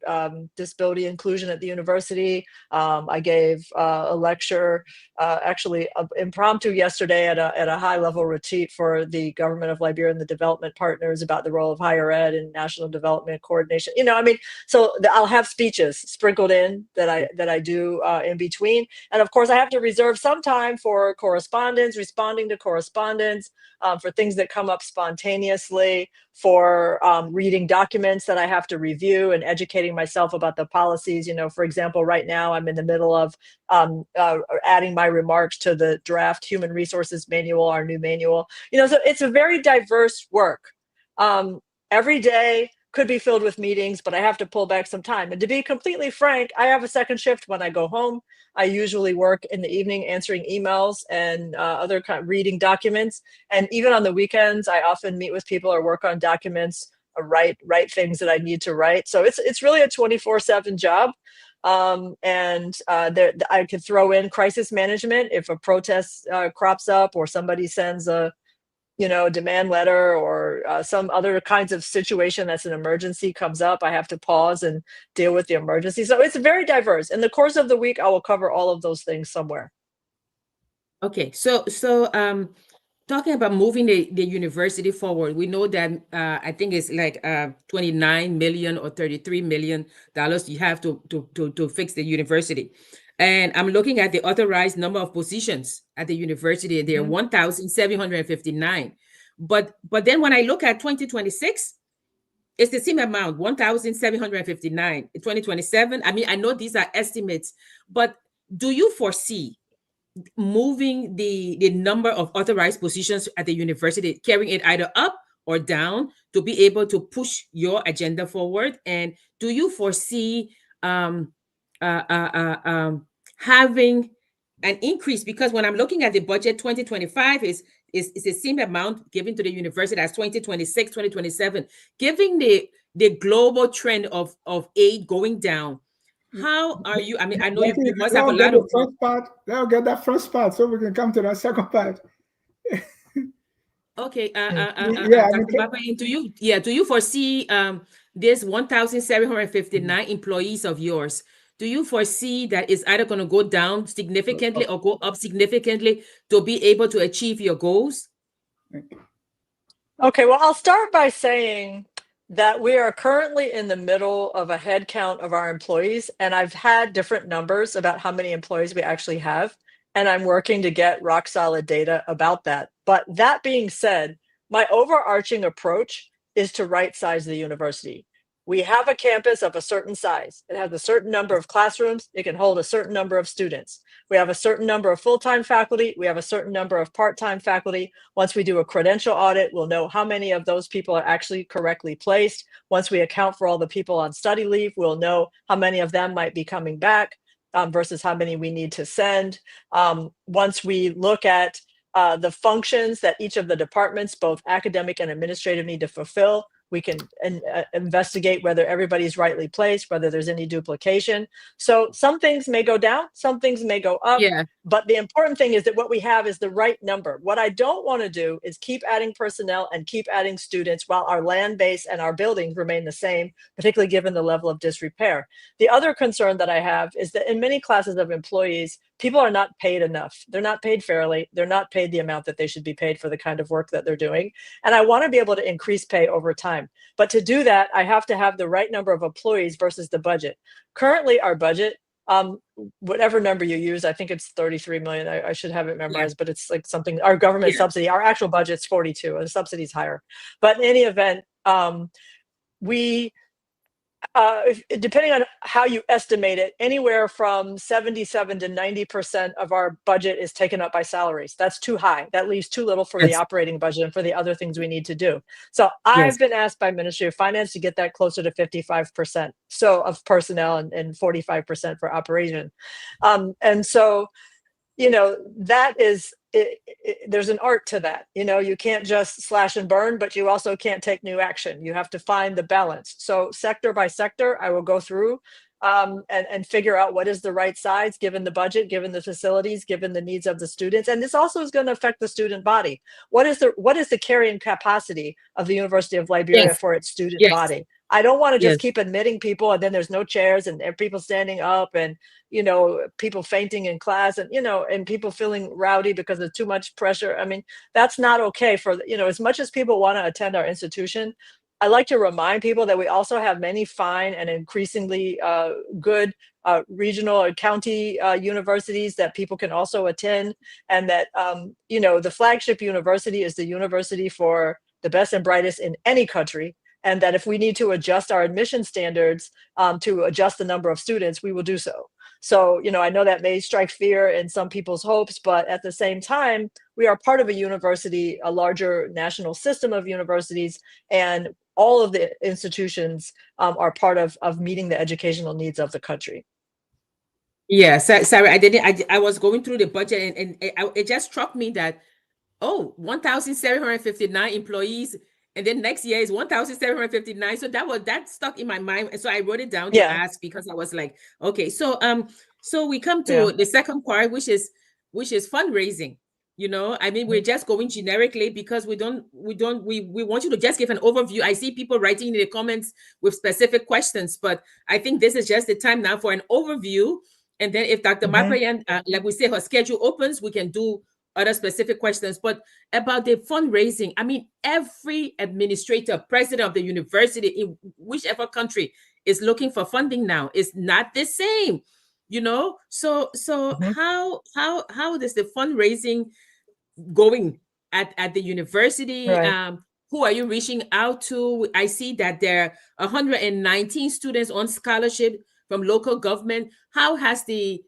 disability inclusion at the university. I gave a lecture, actually impromptu yesterday at a high-level retreat for the government of Liberia and the development partners about the role of higher ed and national development coordination. You know, I mean, so I'll have speeches sprinkled in that I do in between. And of course, I have to reserve some time for correspondence, responding to correspondence, for things that come up spontaneously, for reading documents that I have to review and educating myself about the policies. You know, for example, right now I'm in the middle of adding my remarks to the draft Human Resources Manual, our new manual. You know, so it's a very diverse work. Every day could be filled with meetings, but I have to pull back some time. And to be completely frank, I have a second shift when I go home. I usually work in the evening answering emails and other reading documents. And even on the weekends, I often meet with people or work on documents, or write things that I need to write. So it's really a 24/7 job. I could throw in crisis management if a protest crops up or somebody sends a demand letter or some other kinds of situation that's an emergency comes up. I have to pause and deal with the emergency. So it's very diverse. In the course of the week, I will cover all of those things somewhere. Okay, so talking about moving the university forward, we know that I think it's like $29 million or $33 million you have to fix the university. And I'm looking at the authorized number of positions at the university. There are 1,759. But then when I look at 2026, it's the same amount, 1,759. 2027, I mean, I know these are estimates, but do you foresee moving the number of authorized positions at the university, carrying it either up or down to be able to push your agenda forward? And do you foresee having an increase? Because when I'm looking at the budget, 2025 is the same amount given to the university as 2026, 2027, giving the global trend of aid going down. How are you? I mean, I know you must have a lot of first part. Let's get that first part so we can come to that second part. Okay, Dr. Maparyan, do you foresee this 1,759 employees of yours do you foresee that it's either going to go down significantly or go up significantly to be able to achieve your goals? Okay, well, I'll start by saying that we are currently in the middle of a head count of our employees, and I've had different numbers about how many employees we actually have, and I'm working to get rock solid data about that. But that being said, my overarching approach is to right size the university. We have a campus of a certain size. It has a certain number of classrooms. It can hold a certain number of students. We have a certain number of full-time faculty. We have a certain number of part-time faculty. Once we do a credential audit, we'll know how many of those people are actually correctly placed. Once we account for all the people on study leave, we'll know how many of them might be coming back versus how many we need to send. Once we look at the functions that each of the departments, both academic and administrative, need to fulfill, we can investigate whether everybody's rightly placed, whether there's any duplication. So some things may go down, some things may go up. Yeah. But the important thing is that what we have is the right number. What I don't want to do is keep adding personnel and keep adding students while our land base and our buildings remain the same, particularly given the level of disrepair. The other concern that I have is that in many classes of employees, people are not paid enough. They're not paid fairly. They're not paid the amount that they should be paid for the kind of work that they're doing. And I want to be able to increase pay over time. But to do that, I have to have the right number of employees versus the budget. Currently, our budget, whatever number you use, I think it's 33 million. I should have it memorized, but it's like something, our government subsidy, our actual budget's 42, and the subsidy's higher. But in any event, depending on how you estimate it, anywhere from 77 to 90% of our budget is taken up by salaries. That's too high. That leaves too little for the operating budget and for the other things we need to do. So I've been asked by Ministry of Finance to get that closer to 55%. So of personnel and 45% for operation. And so, that is, there's an art to that. You can't just slash and burn, but you also can't take new action. You have to find the balance. So sector by sector, I will go through and figure out what is the right size, given the budget, given the facilities, given the needs of the students. And this also is going to affect the student body. What is the carrying capacity of the University of Liberia for its student body? I don't want to just keep admitting people and then there's no chairs and people standing up and, people fainting in class and, and people feeling rowdy because of too much pressure. I mean, that's not okay for, as much as people want to attend our institution. I like to remind people that we also have many fine and increasingly good regional or county universities that people can also attend. And that, the flagship university is the university for the best and brightest in any country. And that if we need to adjust our admission standards to adjust the number of students, we will do so. So, I know that may strike fear in some people's hopes, but at the same time, we are part of a university, a larger national system of universities, and all of the institutions are part of meeting the educational needs of the country. Yeah, sorry, I was going through the budget and it just struck me that, 1,759 employees. And then next year is 1,759. So that stuck in my mind. And so I wrote it down to ask because I was like, okay, so we come to the second part, which is fundraising. I mean, we're just going generically because we want you to just give an overview. I see people writing in the comments with specific questions, but I think this is just the time now for an overview. And then if Dr. Maparyan, like we say, her schedule opens, we can do other specific questions. But about the fundraising, I mean, every administrator, president of the university in whichever country is looking for funding now. It's not the same, So how is the fundraising going at the university? Right. Who are you reaching out to? I see that there are 119 students on scholarship from local government. How has the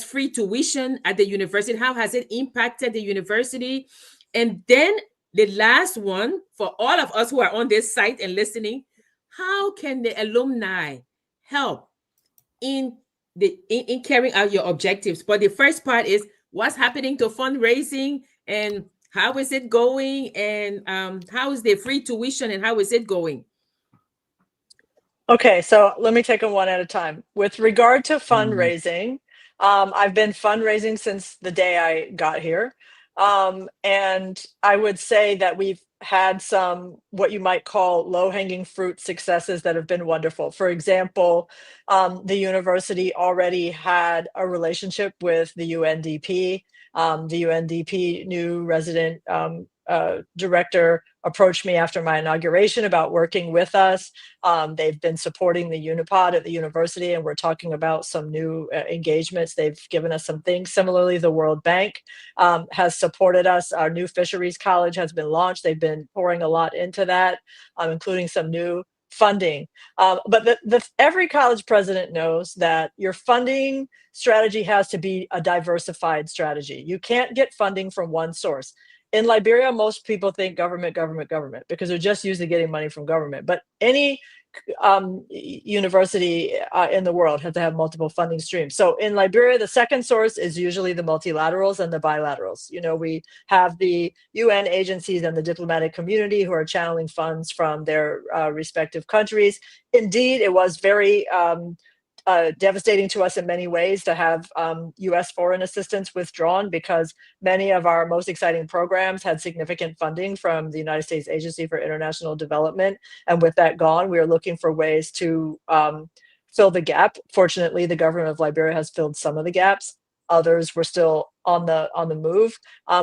free tuition at the university, how has it impacted the university? And then the last one, for all of us who are on this site and listening, how can the alumni help in carrying out your objectives? But the first part is what's happening to fundraising and how is it going? And how is the free tuition and how is it going? Okay, so let me take them one at a time. With regard to fundraising, I've been fundraising since the day I got here. And I would say that we've had some what you might call low-hanging fruit successes that have been wonderful. For example, the university already had a relationship with the UNDP. The UNDP new resident director approached me after my inauguration about working with us. They've been supporting the Unipod at the university, and we're talking about some new engagements. They've given us some things. Similarly, the World Bank has supported us. Our new fisheries college has been launched. They've been pouring a lot into that, including some new funding. But every college president knows that your funding strategy has to be a diversified strategy. You can't get funding from one source. In Liberia, most people think government, government, government, because they're just used to getting money from government. But any university in the world has to have multiple funding streams. So in Liberia, the second source is usually the multilaterals and the bilaterals. You know, we have the UN agencies and the diplomatic community who are channeling funds from their respective countries. Indeed, it was very devastating to us in many ways to have U.S. foreign assistance withdrawn, because many of our most exciting programs had significant funding from the United States Agency for International Development. And with that gone, we are looking for ways to fill the gap. Fortunately, the government of Liberia has filled some of the gaps. Others were still on the move.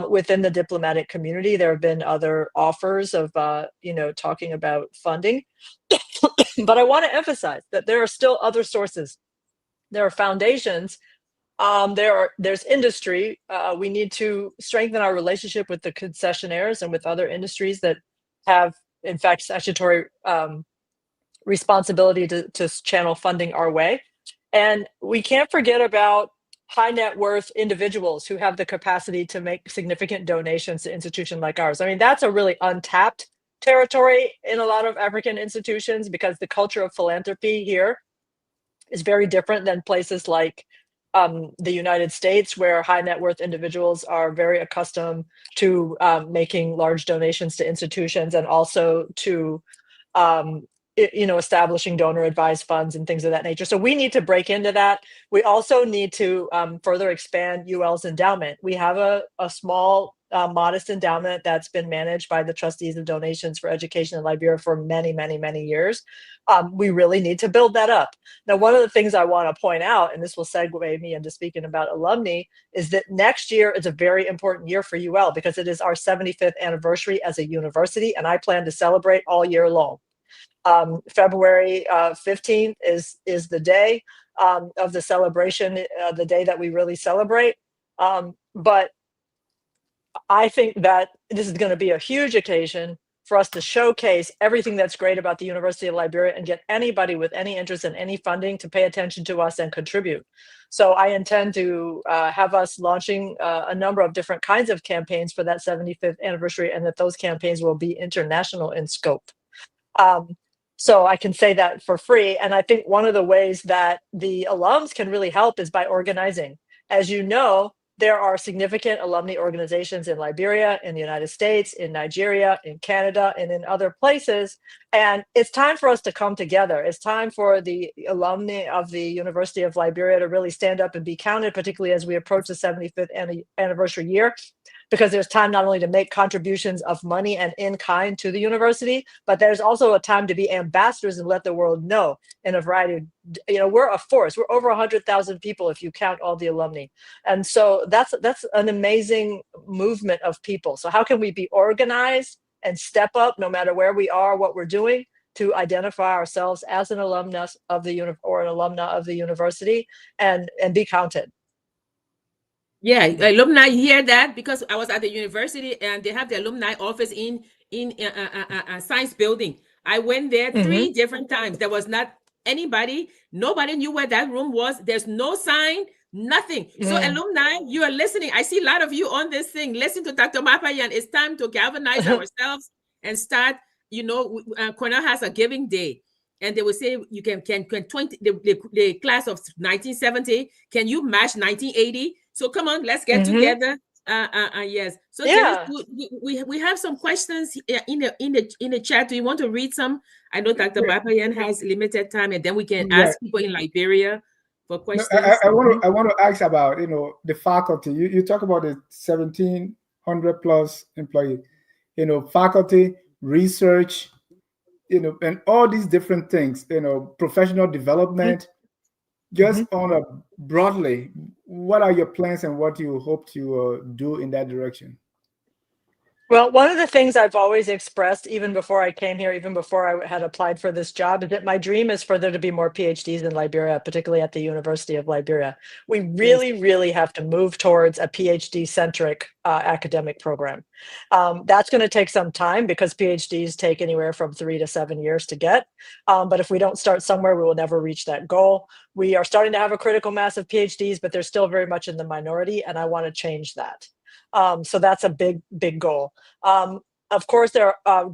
Within the diplomatic community, there have been other offers of talking about funding. But I want to emphasize that there are still other sources. There are foundations. There's industry. We need to strengthen our relationship with the concessionaires and with other industries that have, in fact, statutory responsibility to channel funding our way. And we can't forget about high net worth individuals who have the capacity to make significant donations to institutions like ours. I mean, that's a really untapped territory in a lot of African institutions, because the culture of philanthropy here is very different than places like the United States, where high net worth individuals are very accustomed to making large donations to institutions, and also to establishing donor advised funds and things of that nature. So we need to break into that. We also need to further expand UL's endowment. We have a small modest endowment that's been managed by the trustees of donations for education in Liberia for many, many, many years. We really need to build that up. Now, one of the things I want to point out, and this will segue me into speaking about alumni, is that next year is a very important year for UL, because it is our 75th anniversary as a university, and I plan to celebrate all year long. February 15th is the day of the celebration, the day that we really celebrate. But I think that this is going to be a huge occasion for us to showcase everything that's great about the University of Liberia and get anybody with any interest in any funding to pay attention to us and contribute. So I intend to have us launching a number of different kinds of campaigns for that 75th anniversary, and that those campaigns will be international in scope. So I can say that for free. And I think one of the ways that the alums can really help is by organizing. As you know, there are significant alumni organizations in Liberia, in the United States, in Nigeria, in Canada, and in other places. And it's time for us to come together. It's time for the alumni of the University of Liberia to really stand up and be counted, particularly as we approach the 75th anniversary year, because there's time not only to make contributions of money and in kind to the university, but there's also a time to be ambassadors and let the world know in a variety of, we're a force. We're over 100,000 people if you count all the alumni. And so that's an amazing movement of people. So how can we be organized and step up, no matter where we are, what we're doing, to identify ourselves as an alumnus of the or an alumna of the university, and be counted? Yeah, alumni hear that, because I was at the university and they have the alumni office in science building. I went there 3 different times. There was not anybody. Nobody knew where that room was. There's no sign, nothing. So alumni, you are listening. I see a lot of you on this thing. Listen to Dr. Maparyan. It's time to galvanize ourselves and start. Cornell has a giving day. And they will say, you can 20 the class of 1970, can you match 1980? So come on, let's get together. Yes. So yeah, we have some questions in the chat. Do you want to read some? I know Dr. Maparyan has limited time, and then we can ask people in Liberia for questions. I want to ask about the faculty. You talk about the 17 100 plus employees. Faculty, research, and all these different things. Professional development. Just on a broadly, what are your plans and what you hope to do in that direction? Well, one of the things I've always expressed, even before I came here, even before I had applied for this job, is that my dream is for there to be more PhDs in Liberia, particularly at the University of Liberia. We really, really have to move towards a PhD-centric academic program. That's going to take some time because PhDs take anywhere from 3 to 7 years to get. But if we don't start somewhere, we will never reach that goal. We are starting to have a critical mass of PhDs, but they're still very much in the minority, and I want to change that. So that's a big, big goal. Of course,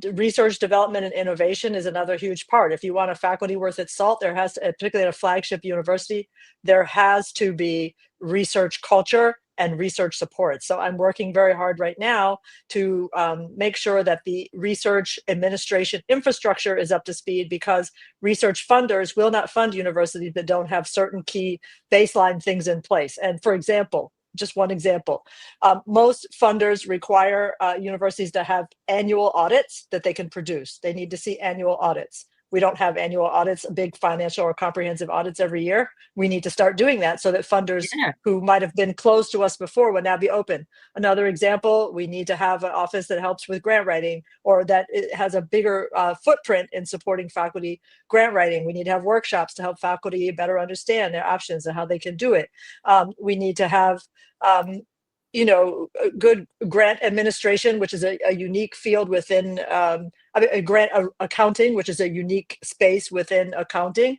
research, development, and innovation is another huge part. If you want a faculty worth its salt, there has to, particularly at a flagship university, there has to be research culture and research support. So I'm working very hard right now to make sure that the research administration infrastructure is up to speed, because research funders will not fund universities that don't have certain key baseline things in place. And for example, just one example, most funders require universities to have annual audits that they can produce. They need to see annual audits. We don't have annual audits, big financial or comprehensive audits every year. We need to start doing that so that funders who might have been closed to us before will now be open. Another example, we need to have an office that helps with grant writing, or that it has a bigger footprint in supporting faculty grant writing. We need to have workshops to help faculty better understand their options and how they can do it. We need to have good grant administration, which is a unique field within accounting, which is a unique space within accounting,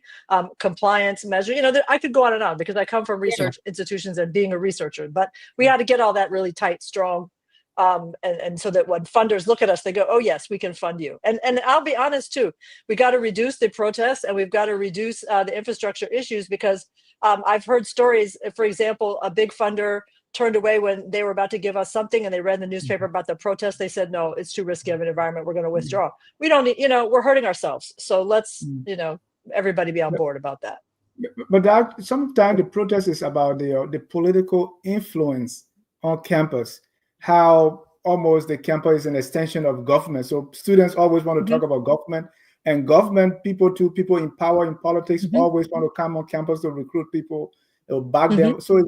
compliance measure. I could go on and on because I come from research institutions and being a researcher, but we had to get all that really tight, strong, and so that when funders look at us, they go, oh yes, we can fund you. And I'll be honest too, we got to reduce the protests and we've got to reduce the infrastructure issues, because I've heard stories, for example, a big funder turned away when they were about to give us something and they read in the newspaper about the protest. They said, no, it's too risky of an environment. We're going to withdraw. We don't need, we're hurting ourselves. So let's, everybody be on board about that. But sometimes the protest is about the political influence on campus, how almost the campus is an extension of government. So students always want to talk about government, and government people in power in politics always want to come on campus to recruit people, back them. So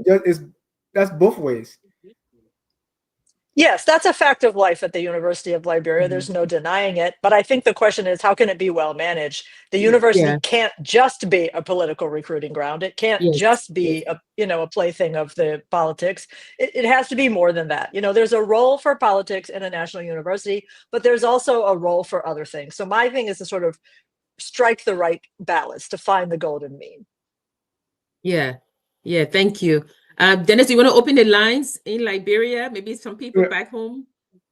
that's both ways. Yes, that's a fact of life at the University of Liberia. There's no denying it. But I think the question is, how can it be well managed? The university can't just be a political recruiting ground. It can't just be a plaything of the politics. It has to be more than that. There's a role for politics in a national university, but there's also a role for other things. So my thing is to sort of strike the right balance, to find the golden mean. Yeah. Thank you. Dennis, you want to open the lines in Liberia? Maybe some people back home,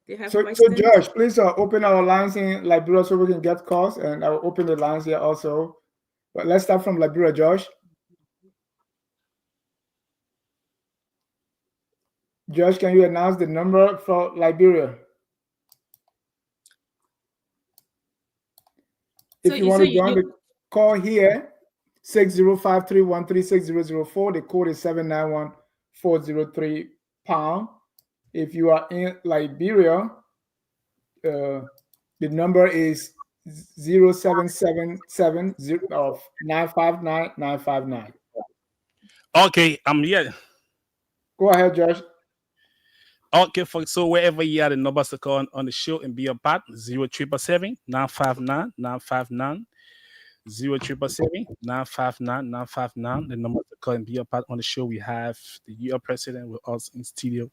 they have questions. So Josh, please open our lines in Liberia so we can get calls, and I'll open the lines here also. But let's start from Liberia, Josh. Josh, can you announce the number for Liberia? If you want to join the call here, 605-313-6004. The code is 791-403#. If you are in Liberia, the number is 0777-959-959. Okay, I'm here. Go ahead, Josh. Okay, folks. So wherever you are, the numbers to call on the show and be a part, 0777-959-959. 0777-959-959. The number to call and be a part on the show. We have the UR president with us in studio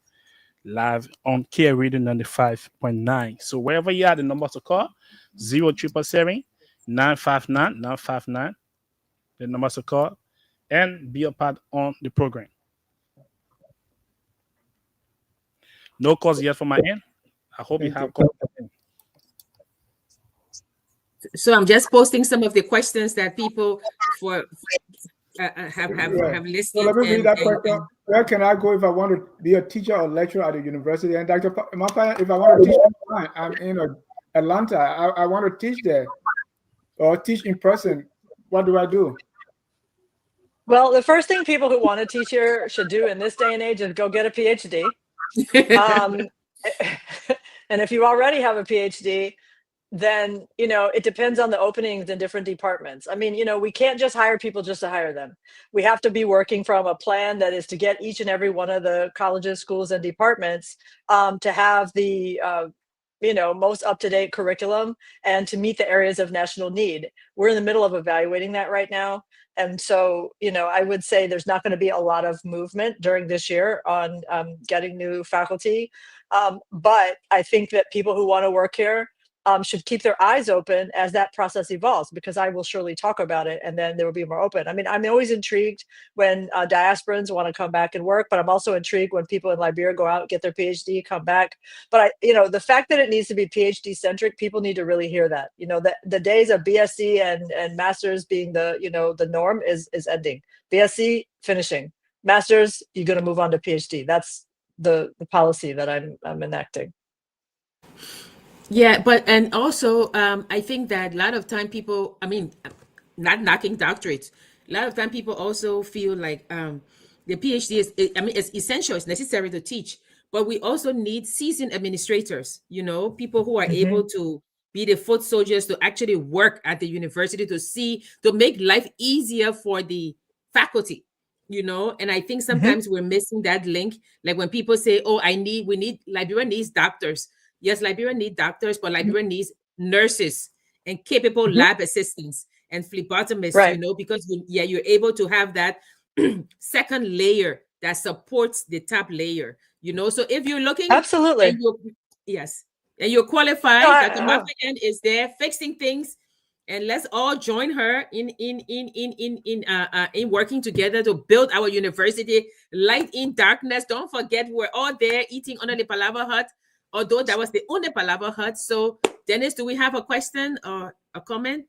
live on Care Radio 95.9. So wherever you are, the number to call, 0777-959-959. The number to call and be a part on the program. No calls yet from my end. I hope you have calls. So I'm just posting some of the questions that people have listed. So let me read that question. Where can I go if I want to be a teacher or lecturer at the university? And Dr. Maparyan, if I want to teach online, I'm in Atlanta. I want to teach there or teach in person. What do I do? Well, the first thing people who want to teach here should do in this day and age is go get a PhD. And if you already have a PhD, then, it depends on the openings in different departments. I mean, we can't just hire people just to hire them. We have to be working from a plan that is to get each and every one of the colleges, schools, and departments to have the most up-to-date curriculum and to meet the areas of national need. We're in the middle of evaluating that right now. And so, I would say there's not going to be a lot of movement during this year on getting new faculty. But I think that people who want to work here should keep their eyes open as that process evolves, because I will surely talk about it and then there will be more open. I mean, I'm always intrigued when diasporans want to come back and work, but I'm also intrigued when people in Liberia go out, get their PhD, come back. But the fact that it needs to be PhD centric, people need to really hear that. The days of BSc and masters being the norm is ending. BSc finishing, masters, you're going to move on to PhD. That's the policy that I'm enacting. Yeah, and also I think that a lot of time people, I mean, not knocking doctorates, a lot of time people also feel like the PhD is, it's essential, it's necessary to teach, but we also need seasoned administrators, people who are able to be the foot soldiers to actually work at the university to make life easier for the faculty, and I think sometimes we're missing that link. Like when people say, oh, Liberia needs doctors. Yes, Liberia needs doctors, but Liberia needs nurses and capable lab assistants and phlebotomists, right. Because you're able to have that second layer that supports the top layer, So if you're looking, absolutely, and you're qualified, Dr. Maparyan is there fixing things, and let's all join her in working together to build our university. Light in darkness. Don't forget, we're all there eating under the Palava hut. Although that was the only Palava hut. So, Dennis, do we have a question or a comment?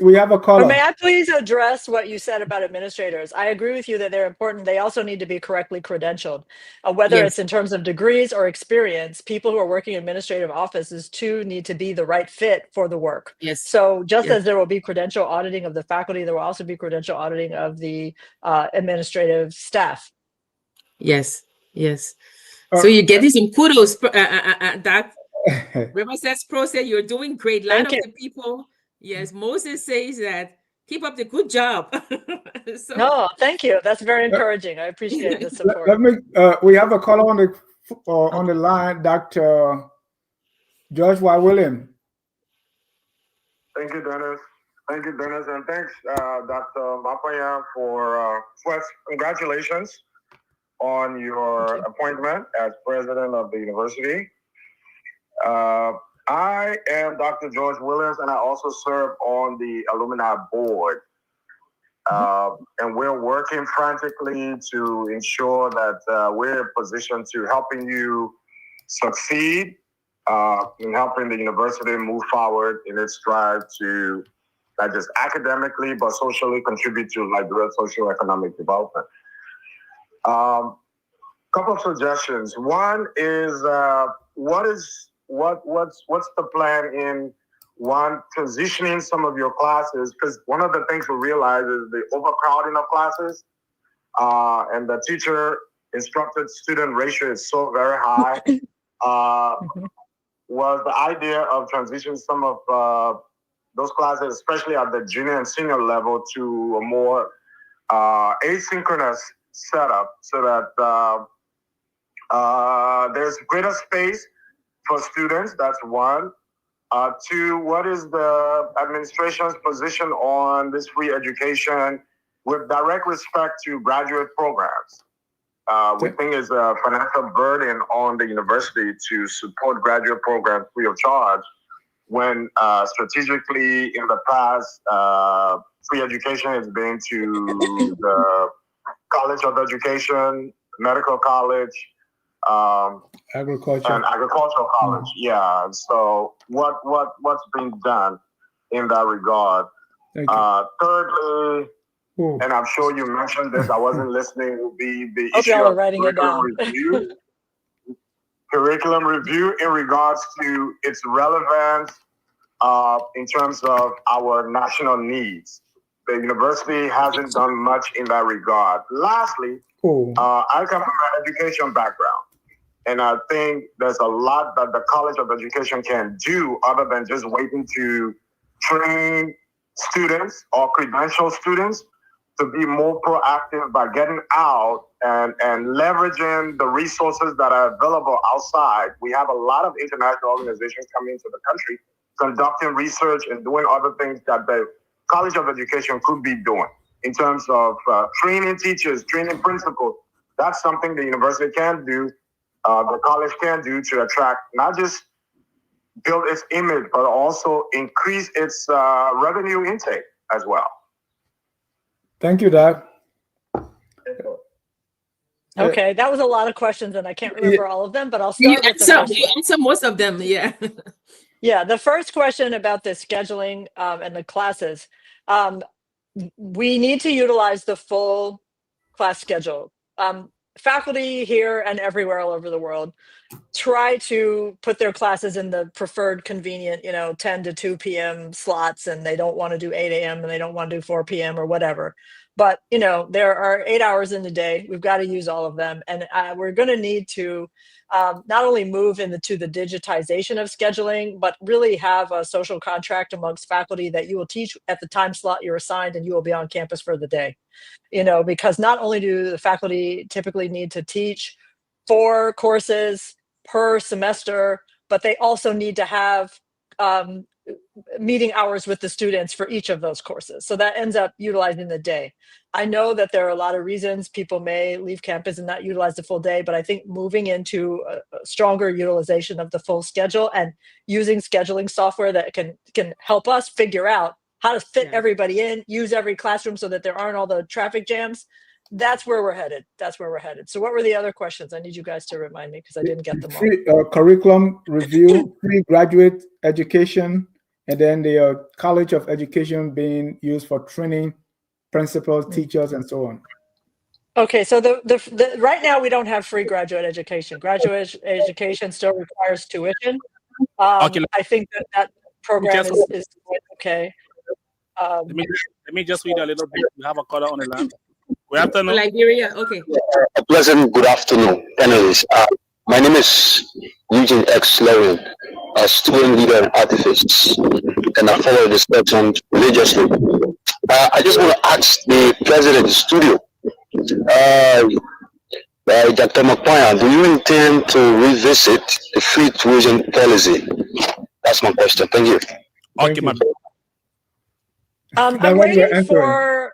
We have a caller. Or may I please address what you said about administrators? I agree with you that they're important. They also need to be correctly credentialed, whether it's in terms of degrees or experience. People who are working in administrative offices too need to be the right fit for the work. Yes. So just as there will be credential auditing of the faculty, there will also be credential auditing of the administrative staff. Yes. So you're getting some kudos, Doc. River says, Pro said you're doing great. A lot of the people, yes, Moses says that keep up the good job. No, thank you. That's very encouraging. I appreciate the support. We have a caller on the line, Dr. George Y. William. Thank you, Dennis. And thanks, Dr. Maparyan, for first, congratulations on your appointment as president of the university. I am Dr. George Williams, and I also serve on the alumni board. And we're working frantically to ensure that we're in a position to helping you succeed in helping the university move forward in its drive to not just academically, but socially contribute to Liberia's socio-economic development. Couple of suggestions. One is what's the plan in transitioning some of your classes? Because one of the things we realize is the overcrowding of classes, and the teacher instructed student ratio is so very high. Was the idea of transitioning some of those classes, especially at the junior and senior level, to a more asynchronous setup, so that there's greater space for students? That's one. Two, what is the administration's position on this free education with direct respect to graduate programs? We think it's a financial burden on the university to support graduate programs free of charge, when strategically in the past, free education has been to the College of Education, Medical College, Agriculture, and Agricultural College. Yeah. So what's being done in that regard? Thirdly, and I'm sure you mentioned this, I wasn't listening, will be the issue of curriculum review in regards to its relevance in terms of our national needs. The university hasn't done much in that regard. Lastly, I come from an education background. And I think there's a lot that the College of Education can do other than just waiting to train students or credential students to be more proactive by getting out and leveraging the resources that are available outside. We have a lot of international organizations coming into the country, conducting research and doing other things that the College of Education could be doing in terms of training teachers, training principals. That's something the university can do, the college can do to attract, not just build its image, but also increase its revenue intake as well. Thank you, Doc. Okay, that was a lot of questions, and I can't remember all of them, but I'll start with the first one. You answer most of them, yeah. Yeah, the first question about the scheduling and the classes. We need to utilize the full class schedule. Faculty here and everywhere all over the world try to put their classes in the preferred convenient, 10 to 2 p.m. slots, and they don't want to do 8 a.m. and they don't want to do 4 p.m. or whatever. But, there are 8 hours in the day. We've got to use all of them. And we're going to need to not only move into the digitization of scheduling, but really have a social contract amongst faculty that you will teach at the time slot you're assigned and you will be on campus for the day. Because not only do the faculty typically need to teach 4 courses per semester, but they also need to have meeting hours with the students for each of those courses. So that ends up utilizing the day. I know that there are a lot of reasons people may leave campus and not utilize the full day, but I think moving into a stronger utilization of the full schedule and using scheduling software that can help us figure out how to fit everybody in, use every classroom so that there aren't all the traffic jams. That's where we're headed. So what were the other questions? I need you guys to remind me because I didn't get them all. Free, curriculum review, free graduate education, and then the College of Education being used for training principals, teachers, and so on. Okay, so the right now we don't have free graduate education. Graduate education still requires tuition. Okay, I think that program is okay. let me just read a little bit. We have a caller on the line. Good afternoon. Liberia, okay. A pleasant good afternoon, panelists. My name is Eugene X. Lewin, a student leader and activist, and I follow this person religiously. I just want to ask the president of the studio, Dr. Maparyan, do you intend to revisit the free tuition policy? That's my question. Thank you. Okay, my I'm waiting for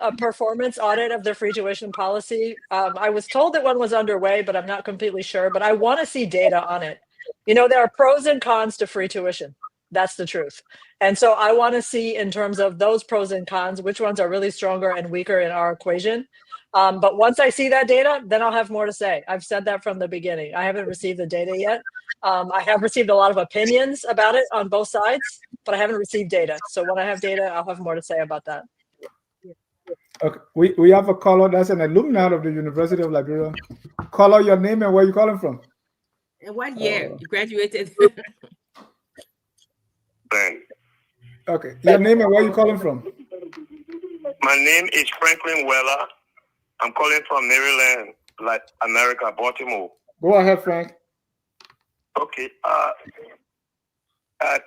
a performance audit of the free tuition policy. I was told that one was underway, but I'm not completely sure. But I want to see data on it. There are pros and cons to free tuition. That's the truth. And so I want to see, in terms of those pros and cons, which ones are really stronger and weaker in our equation. But once I see that data, then I'll have more to say. I've said that from the beginning. I haven't received the data yet. I have received a lot of opinions about it on both sides, but I haven't received data. So when I have data, I'll have more to say about that. Okay, we have a caller that's an alumni of the University of Liberia. Caller, your name and where you calling from? And what year you graduated? Okay, your name and where you calling from? My name is Franklin Weller. I'm calling from Maryland, like America, Baltimore. Go ahead, Frank. Okay.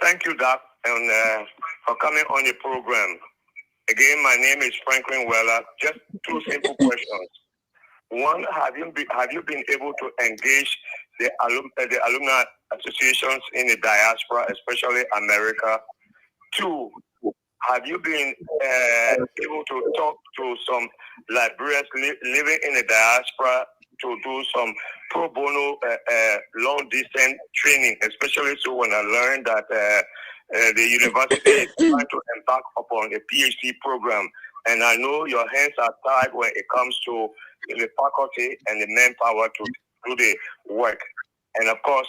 Thank you, Doc, and for coming on the program. Again, my name is Franklin Weller. Just 2 simple questions. One, have you been able to engage the alumni associations in the diaspora, especially America? 2, have you been able to talk to some Liberians living in the diaspora to do some pro bono long distance training, especially so when I learned that the university is trying to embark upon a PhD program, and I know your hands are tied when it comes to the faculty and the manpower to do the work, and of course,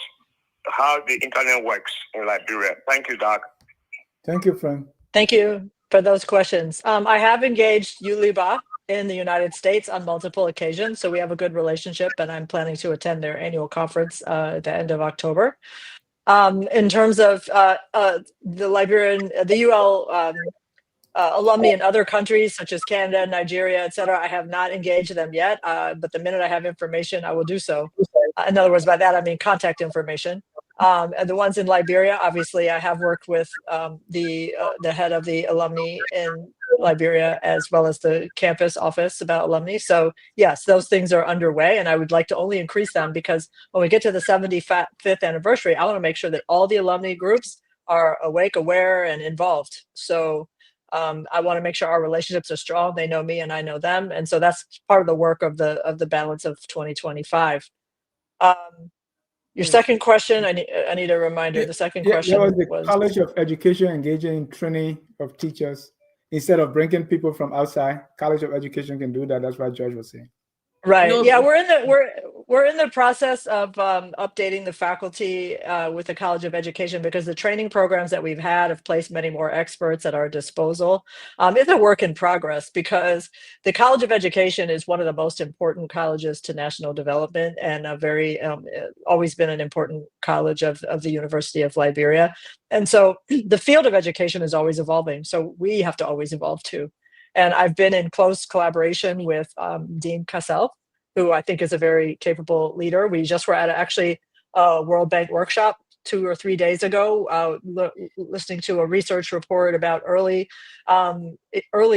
how the internet works in Liberia. Thank you, Doc. Thank you, Frank. Thank you for those questions. I have engaged ULIBA in the United States on multiple occasions, so we have a good relationship, and I'm planning to attend their annual conference at the end of October. In terms of the UL alumni in other countries such as Canada, Nigeria, et cetera. I have not engaged them yet, but the minute I have information, I will do so. In other words, by that, I mean contact information. And the ones in Liberia, obviously, I have worked with the head of the alumni in Liberia, as well as the campus office about alumni. So yes, those things are underway, and I would like to only increase them because when we get to the 75th anniversary, I want to make sure that all the alumni groups are awake, aware, and involved. So I want to make sure our relationships are strong. They know me and I know them. And so that's part of the work of the balance of 2025. Your second question, I need a reminder. The second question was the College of Education engaging in training of teachers instead of bringing people from outside. College of Education can do that. That's what George was saying. Right. No. Yeah, we're in the process of updating the faculty with the College of Education because the training programs that we've had have placed many more experts at our disposal. It's a work in progress because the College of Education is one of the most important colleges to national development and a very always been an important college of the University of Liberia. And so the field of education is always evolving. So we have to always evolve too. And I've been in close collaboration with Dean Cassell, who I think is a very capable leader. We just were at actually a World Bank workshop 2 or 3 days ago, listening to a research report about early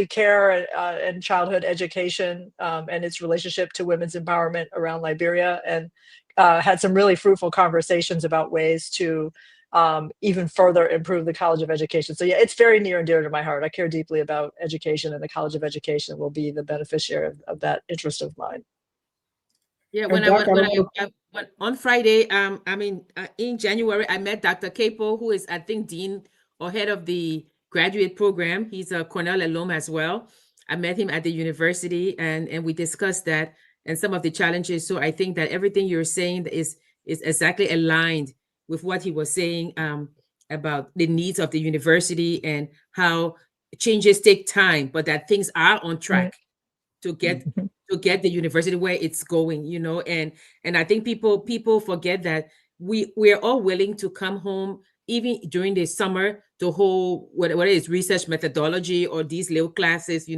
care and childhood education and its relationship to women's empowerment around Liberia, and had some really fruitful conversations about ways to even further improve the College of Education. So yeah, it's very near and dear to my heart. I care deeply about education, and the College of Education will be the beneficiary of that interest of mine. Yeah, when on Friday, in January, I met Dr. Capo, who is, I think, dean or head of the graduate program. He's a Cornell alum as well. I met him at the university, and we discussed that and some of the challenges. So I think that everything you're saying is exactly aligned with what he was saying about the needs of the university and how changes take time, but that things are on track to get the university where it's going, and I think people forget that we're all willing to come home even during the summer to hold whether it's research methodology or these little classes,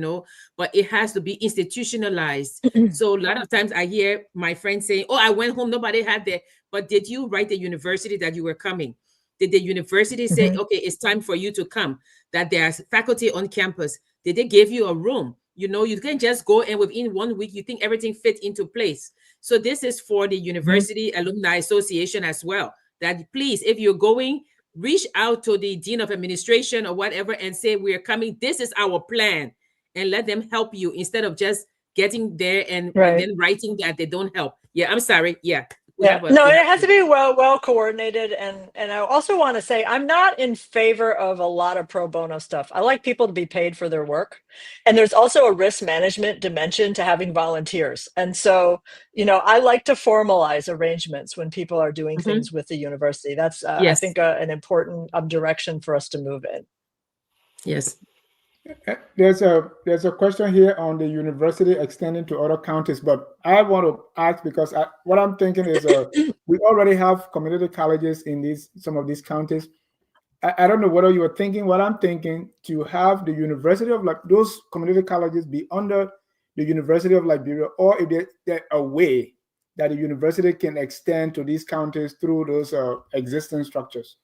but it has to be institutionalized. So a lot of times I hear my friends saying, oh, I went home, nobody had that. But did you write the university that you were coming? Did the university say, okay, it's time for you to come, that there's faculty on campus? Did they give you a room? You can just go and within 1 week, you think everything fits into place. So this is for the University Alumni Association as well, that please, if you're going, reach out to the Dean of Administration or whatever and say, we're coming, this is our plan, and let them help you instead of just getting there and then writing that they don't help. Yeah, I'm sorry. Yeah. No, it has to be well coordinated, and I also want to say I'm not in favor of a lot of pro bono stuff. I like people to be paid for their work, and there's also a risk management dimension to having volunteers. And so, I like to formalize arrangements when people are doing things with the university. That's I think an important direction for us to move in. Yes. There's a question here on the university extending to other counties, but I want to ask because what I'm thinking is we already have community colleges in some of these counties. I don't know whether you were thinking what I'm thinking, to have the University of those community colleges be under the University of Liberia, or if there's a way that the university can extend to these counties through those existing structures.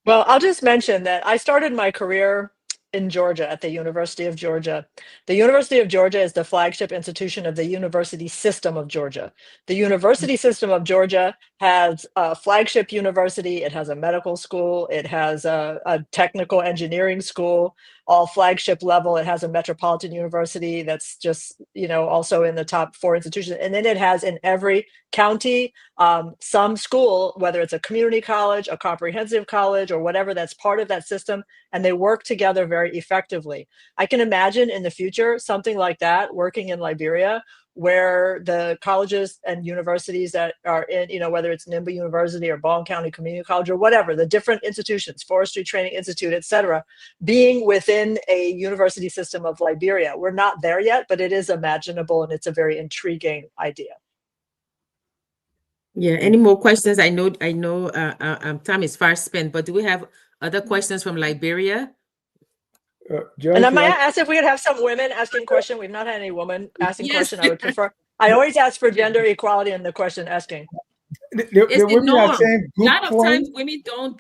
Well, I'll just mention that I started my career in Georgia at the University of Georgia. The University of Georgia is the flagship institution of the University System of Georgia. The University System of Georgia has a flagship university. It has a medical school. It has a technical engineering school, all flagship level. It has a metropolitan university that's just, also in the top 4 institutions. And then it has in every county some school, whether it's a community college, a comprehensive college, or whatever, that's part of that system, and they work together very effectively. I can imagine in the future something like that working in Liberia, where the colleges and universities that are in, whether it's Nimba University or Bong County Community College or whatever, the different institutions, Forestry Training Institute, et cetera, being within a university system of Liberia. We're not there yet, but it is imaginable, and it's a very intriguing idea. Yeah. Any more questions? I know time is far spent, but do we have other questions from Liberia? George, And then may I yeah. ask if we could have some women asking questions? We've not had any women asking Yes. questions. I would prefer. I always ask for gender equality in the question asking. The It's the women are norm. saying A lot good of times point. women don't.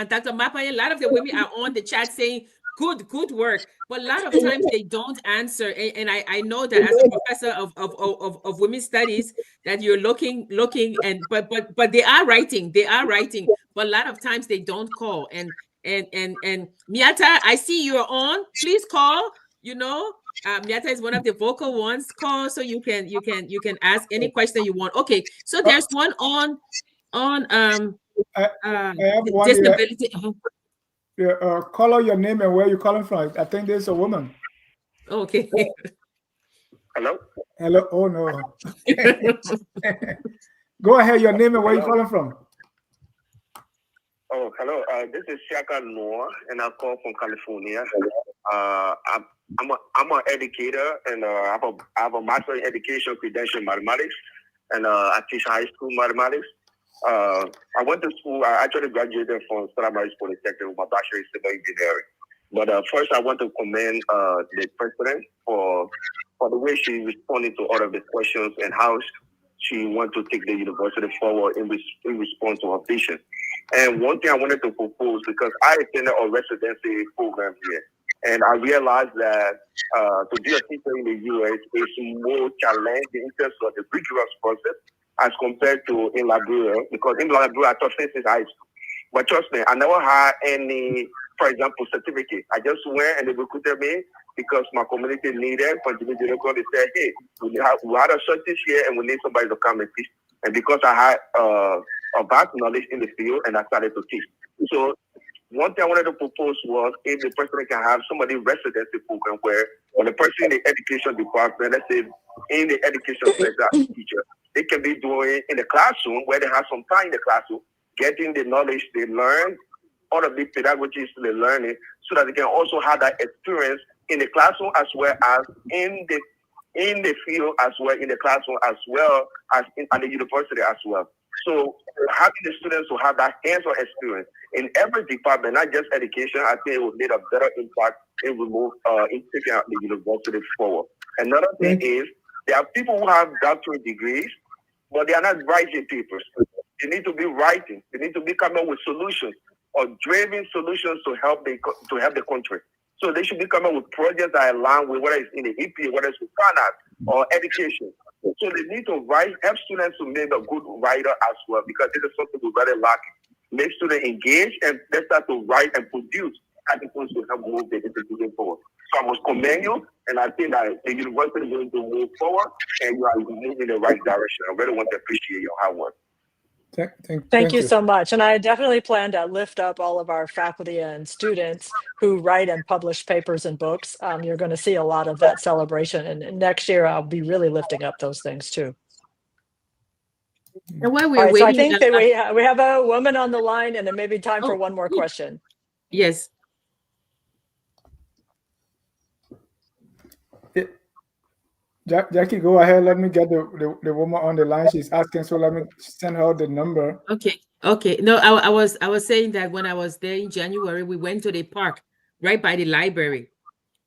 Dr. Maparyan, a lot of the women are on the chat saying good work, but a lot of times they don't answer. And I know that as a professor of women's studies that you're looking and but they are writing, but a lot of times they don't call. And Miata, I see you're on. Please call. Miata is one of the vocal ones. Call so you can ask any question you want. Okay, so there's one on I have one here. disability. Call out your name and where you're calling from. I think there's a woman. Okay. Hello? Hello. Oh no. Go ahead. Your name and where you're calling from. Oh, hello. This is Shaka Noor, and I call from California. I'm an educator, and I have a master in education credential in mathematics, and I teach high school mathematics. I went to school. I actually graduated from Stellar Polytechnic with my bachelor in civil engineering. But first, I want to commend the president for the way she responded to all of the questions and how she wants to take the university forward in response to her vision. And one thing I wanted to propose, because I attended a residency program here, and I realized that to be a teacher in the U.S. is more challenging in terms of the rigorous process as compared to in Liberia, because in Liberia I taught since high school. But trust me, I never had any, for example, certificate. I just went and they recruited me because my community needed. They said, hey, we had a shortage here and we need somebody to come and teach. And because I had a vast knowledge in the field, and I started to teach. So one thing I wanted to propose was if the president can have somebody residency program where when the person in the education department, let's say in the education sector as a teacher, they can be doing in the classroom where they have some time in the classroom, getting the knowledge they learned, all of the pedagogies they learning, so that they can also have that experience in the classroom as well as in the field as well, in the classroom as well as at the university as well. So having the students to have that hands-on experience in every department, not just education, I think it would make a better impact in taking out the university forward. Another thing is there are people who have doctorate degrees, but they are not writing papers. They need to be writing. They need to be coming up with solutions or driving solutions to help the country. So they should be coming up with projects that align with whether it's in the EPA, whether it's with finance or education. So they need to help students to make a good writer as well, because this is something we're very lacking. Make students engage and they start to write and produce as opposed to help move the institution forward. So I must commend you, and I think that the university is going to move forward and you are moving in the right direction. I really want to appreciate your hard work. Thank you so much. And I definitely plan to lift up all of our faculty and students who write and publish papers and books. You're going to see a lot of that celebration. And next year, I'll be really lifting up those things too. And while we're all right, waiting, so I think that we have a woman on the line, and there may be time for one more question. Yes. Jackie, go ahead. Let me get the woman on the line. She's asking, so let me send her the number. Okay. No, I was saying that when I was there in January, we went to the park right by the library,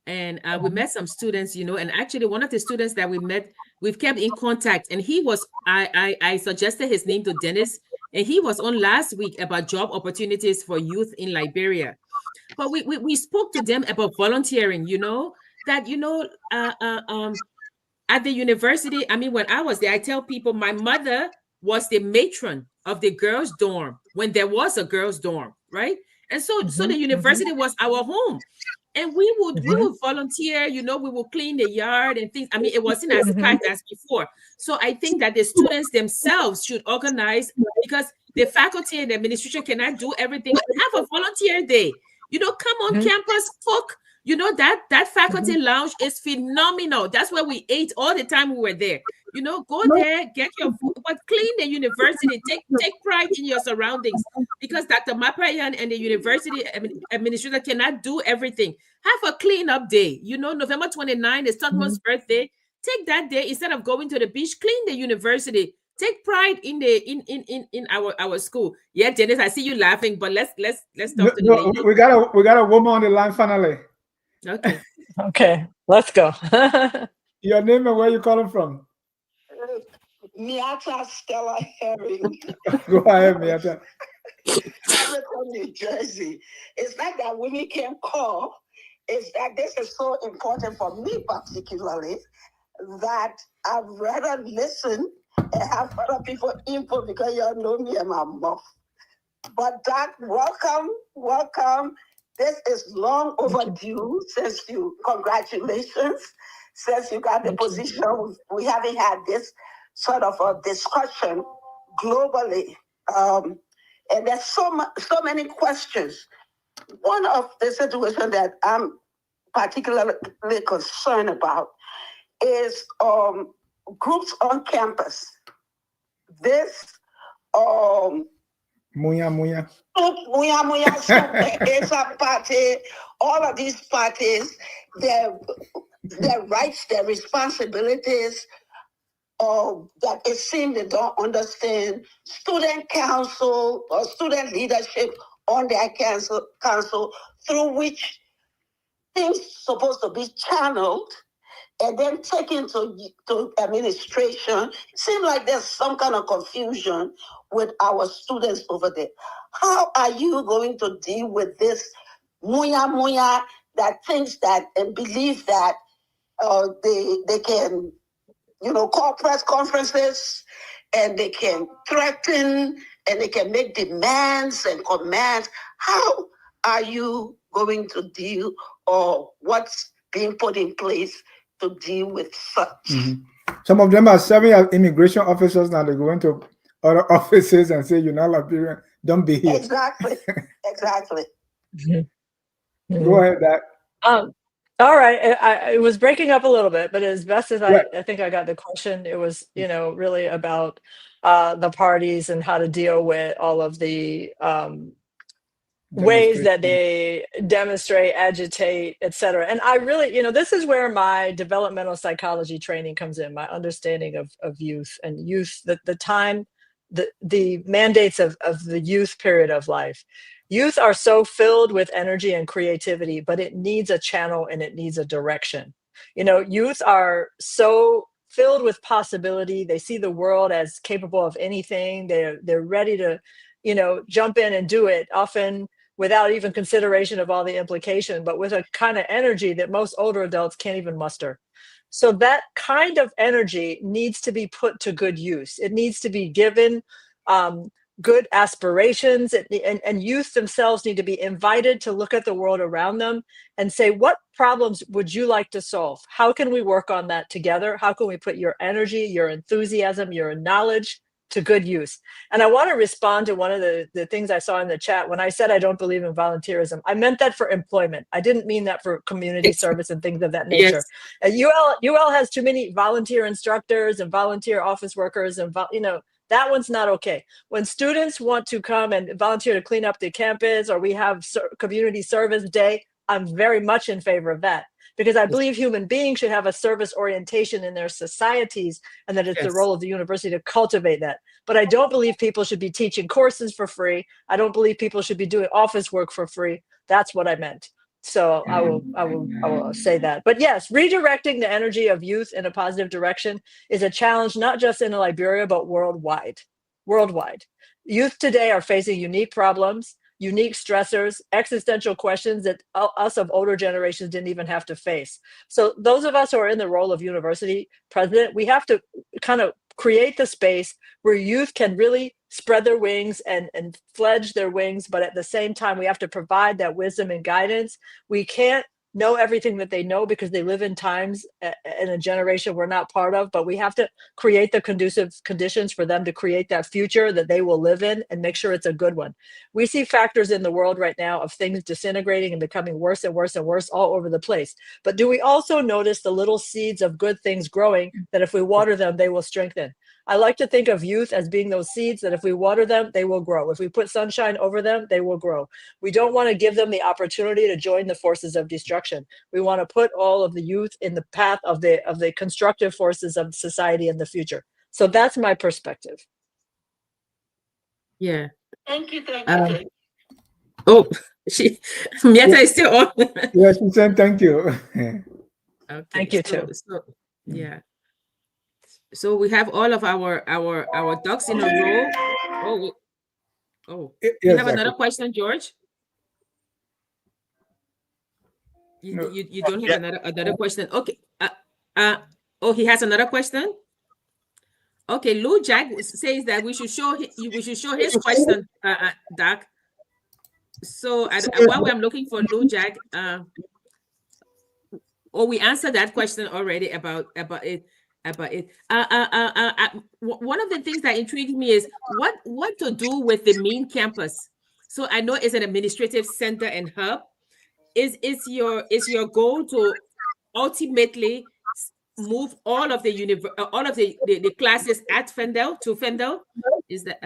and we met some students, and actually one of the students that we met, we've kept in contact, and he was, I suggested his name to Dennis, and he was on last week about job opportunities for youth in Liberia. But we spoke to them about volunteering, at the university. I mean, when I was there, I tell people my mother was the matron of the girls' dorm when there was a girls' dorm, right? And so the university was our home. And we would volunteer, we would clean the yard and things. I mean, it wasn't as packed as before. So I think that the students themselves should organize, because the faculty and the administration cannot do everything. Have a volunteer day. Come on campus, cook. That faculty lounge is phenomenal. That's where we ate all the time we were there. Go there, get your food, but clean the university. Take pride in your surroundings, because Dr. Maparyan and the university administrator cannot do everything. Have a cleanup day. November 29 is Totmo's birthday. Take that day, instead of going to the beach, clean the university. take pride in the in our school. Yeah, Janice, I see you laughing, but let's talk to the lady. We got a woman on the line finally. Okay. Okay, let's go. Your name and where you calling from? Miata Stella Herring. Go ahead, Miata. I'm from New Jersey. It's not that women can't call. It's that this is so important for me particularly that I'd rather listen and have other people input because y'all know me and my mouth. But Doc, welcome. This is long overdue since you, congratulations, since you got the position. We haven't had this sort of a discussion globally. And there's so many questions. One of the situations that I'm particularly concerned about is groups on campus. This Muya Muya. It's a party. All of these parties, their rights, their responsibilities, that it seems they don't understand. Student council or student leadership on their council through which things supposed to be channeled and then taken to administration. It seems like there's some kind of confusion with our students over there. How are you going to deal with this muya that thinks that and believe that they can, call press conferences and they can threaten and they can make demands and commands? How are you going to deal, or what's being put in place to deal with such? Mm-hmm. Some of them are serving as immigration officers now. They go into other offices and say, "You're not Liberian. Don't be here." Exactly. Go ahead, Dad. All right. It was breaking up a little bit, but as best as I think I got the question, it was, really about the parties and how to deal with all of the ways that they demonstrate, agitate, etc. And I really, this is where my developmental psychology training comes in, my understanding of youth and youth, the time, the mandates of the youth period of life. Youth are so filled with energy and creativity, but it needs a channel and it needs a direction. Youth are so filled with possibility. They see the world as capable of anything. They're ready to, jump in and do it, often without even consideration of all the implication, but with a kind of energy that most older adults can't even muster. So that kind of energy needs to be put to good use. It needs to be given good aspirations, and youth themselves need to be invited to look at the world around them and say, what problems would you like to solve? How can we work on that together? How can we put your energy, your enthusiasm, your knowledge to good use? And I want to respond to one of the things I saw in the chat. When I said I don't believe in volunteerism, I meant that for employment. I didn't mean that for community service and things of that nature. Yes. UL has too many volunteer instructors and volunteer office workers, and that one's not okay. When students want to come and volunteer to clean up the campus, or we have community service day, I'm very much in favor of that, because I believe human beings should have a service orientation in their societies, and that it's the role of the university to cultivate that. But I don't believe people should be teaching courses for free. I don't believe people should be doing office work for free. That's what I meant. So I will say that. But yes, redirecting the energy of youth in a positive direction is a challenge, not just in Liberia, but worldwide. Youth today are facing unique problems, unique stressors, existential questions that us of older generations didn't even have to face. So those of us who are in the role of university president, we have to kind of create the space where youth can really spread their wings and fledge their wings. But at the same time, we have to provide that wisdom and guidance. We can't know everything that they know because they live in times in a generation we're not part of, but we have to create the conducive conditions for them to create that future that they will live in and make sure it's a good one. We see factors in the world right now of things disintegrating and becoming worse and worse and worse all over the place. But do we also notice the little seeds of good things growing that if we water them, they will strengthen? I like to think of youth as being those seeds that if we water them, they will grow. If we put sunshine over them, they will grow. We don't want to give them the opportunity to join the forces of destruction. We want to put all of the youth in the path of the constructive forces of society in the future. So that's my perspective. Yeah. Thank you. Thank you. Oh, Mieta is still on. Yes, she said thank you. Okay. Thank you too. Yeah. So we have all of our ducks in a row. You Yes, have another Dr. question, George? No. You don't have another question. Okay. He has another question. Okay, Lou Jack says that we should show his question, Doc. So while I'm looking for Lou Jack, we answered that question already about it. One of the things that intrigued me is what to do with the main campus. So I know it's an administrative center and hub. Is your goal to ultimately move all of the classes at Fendel to Fendel? Is that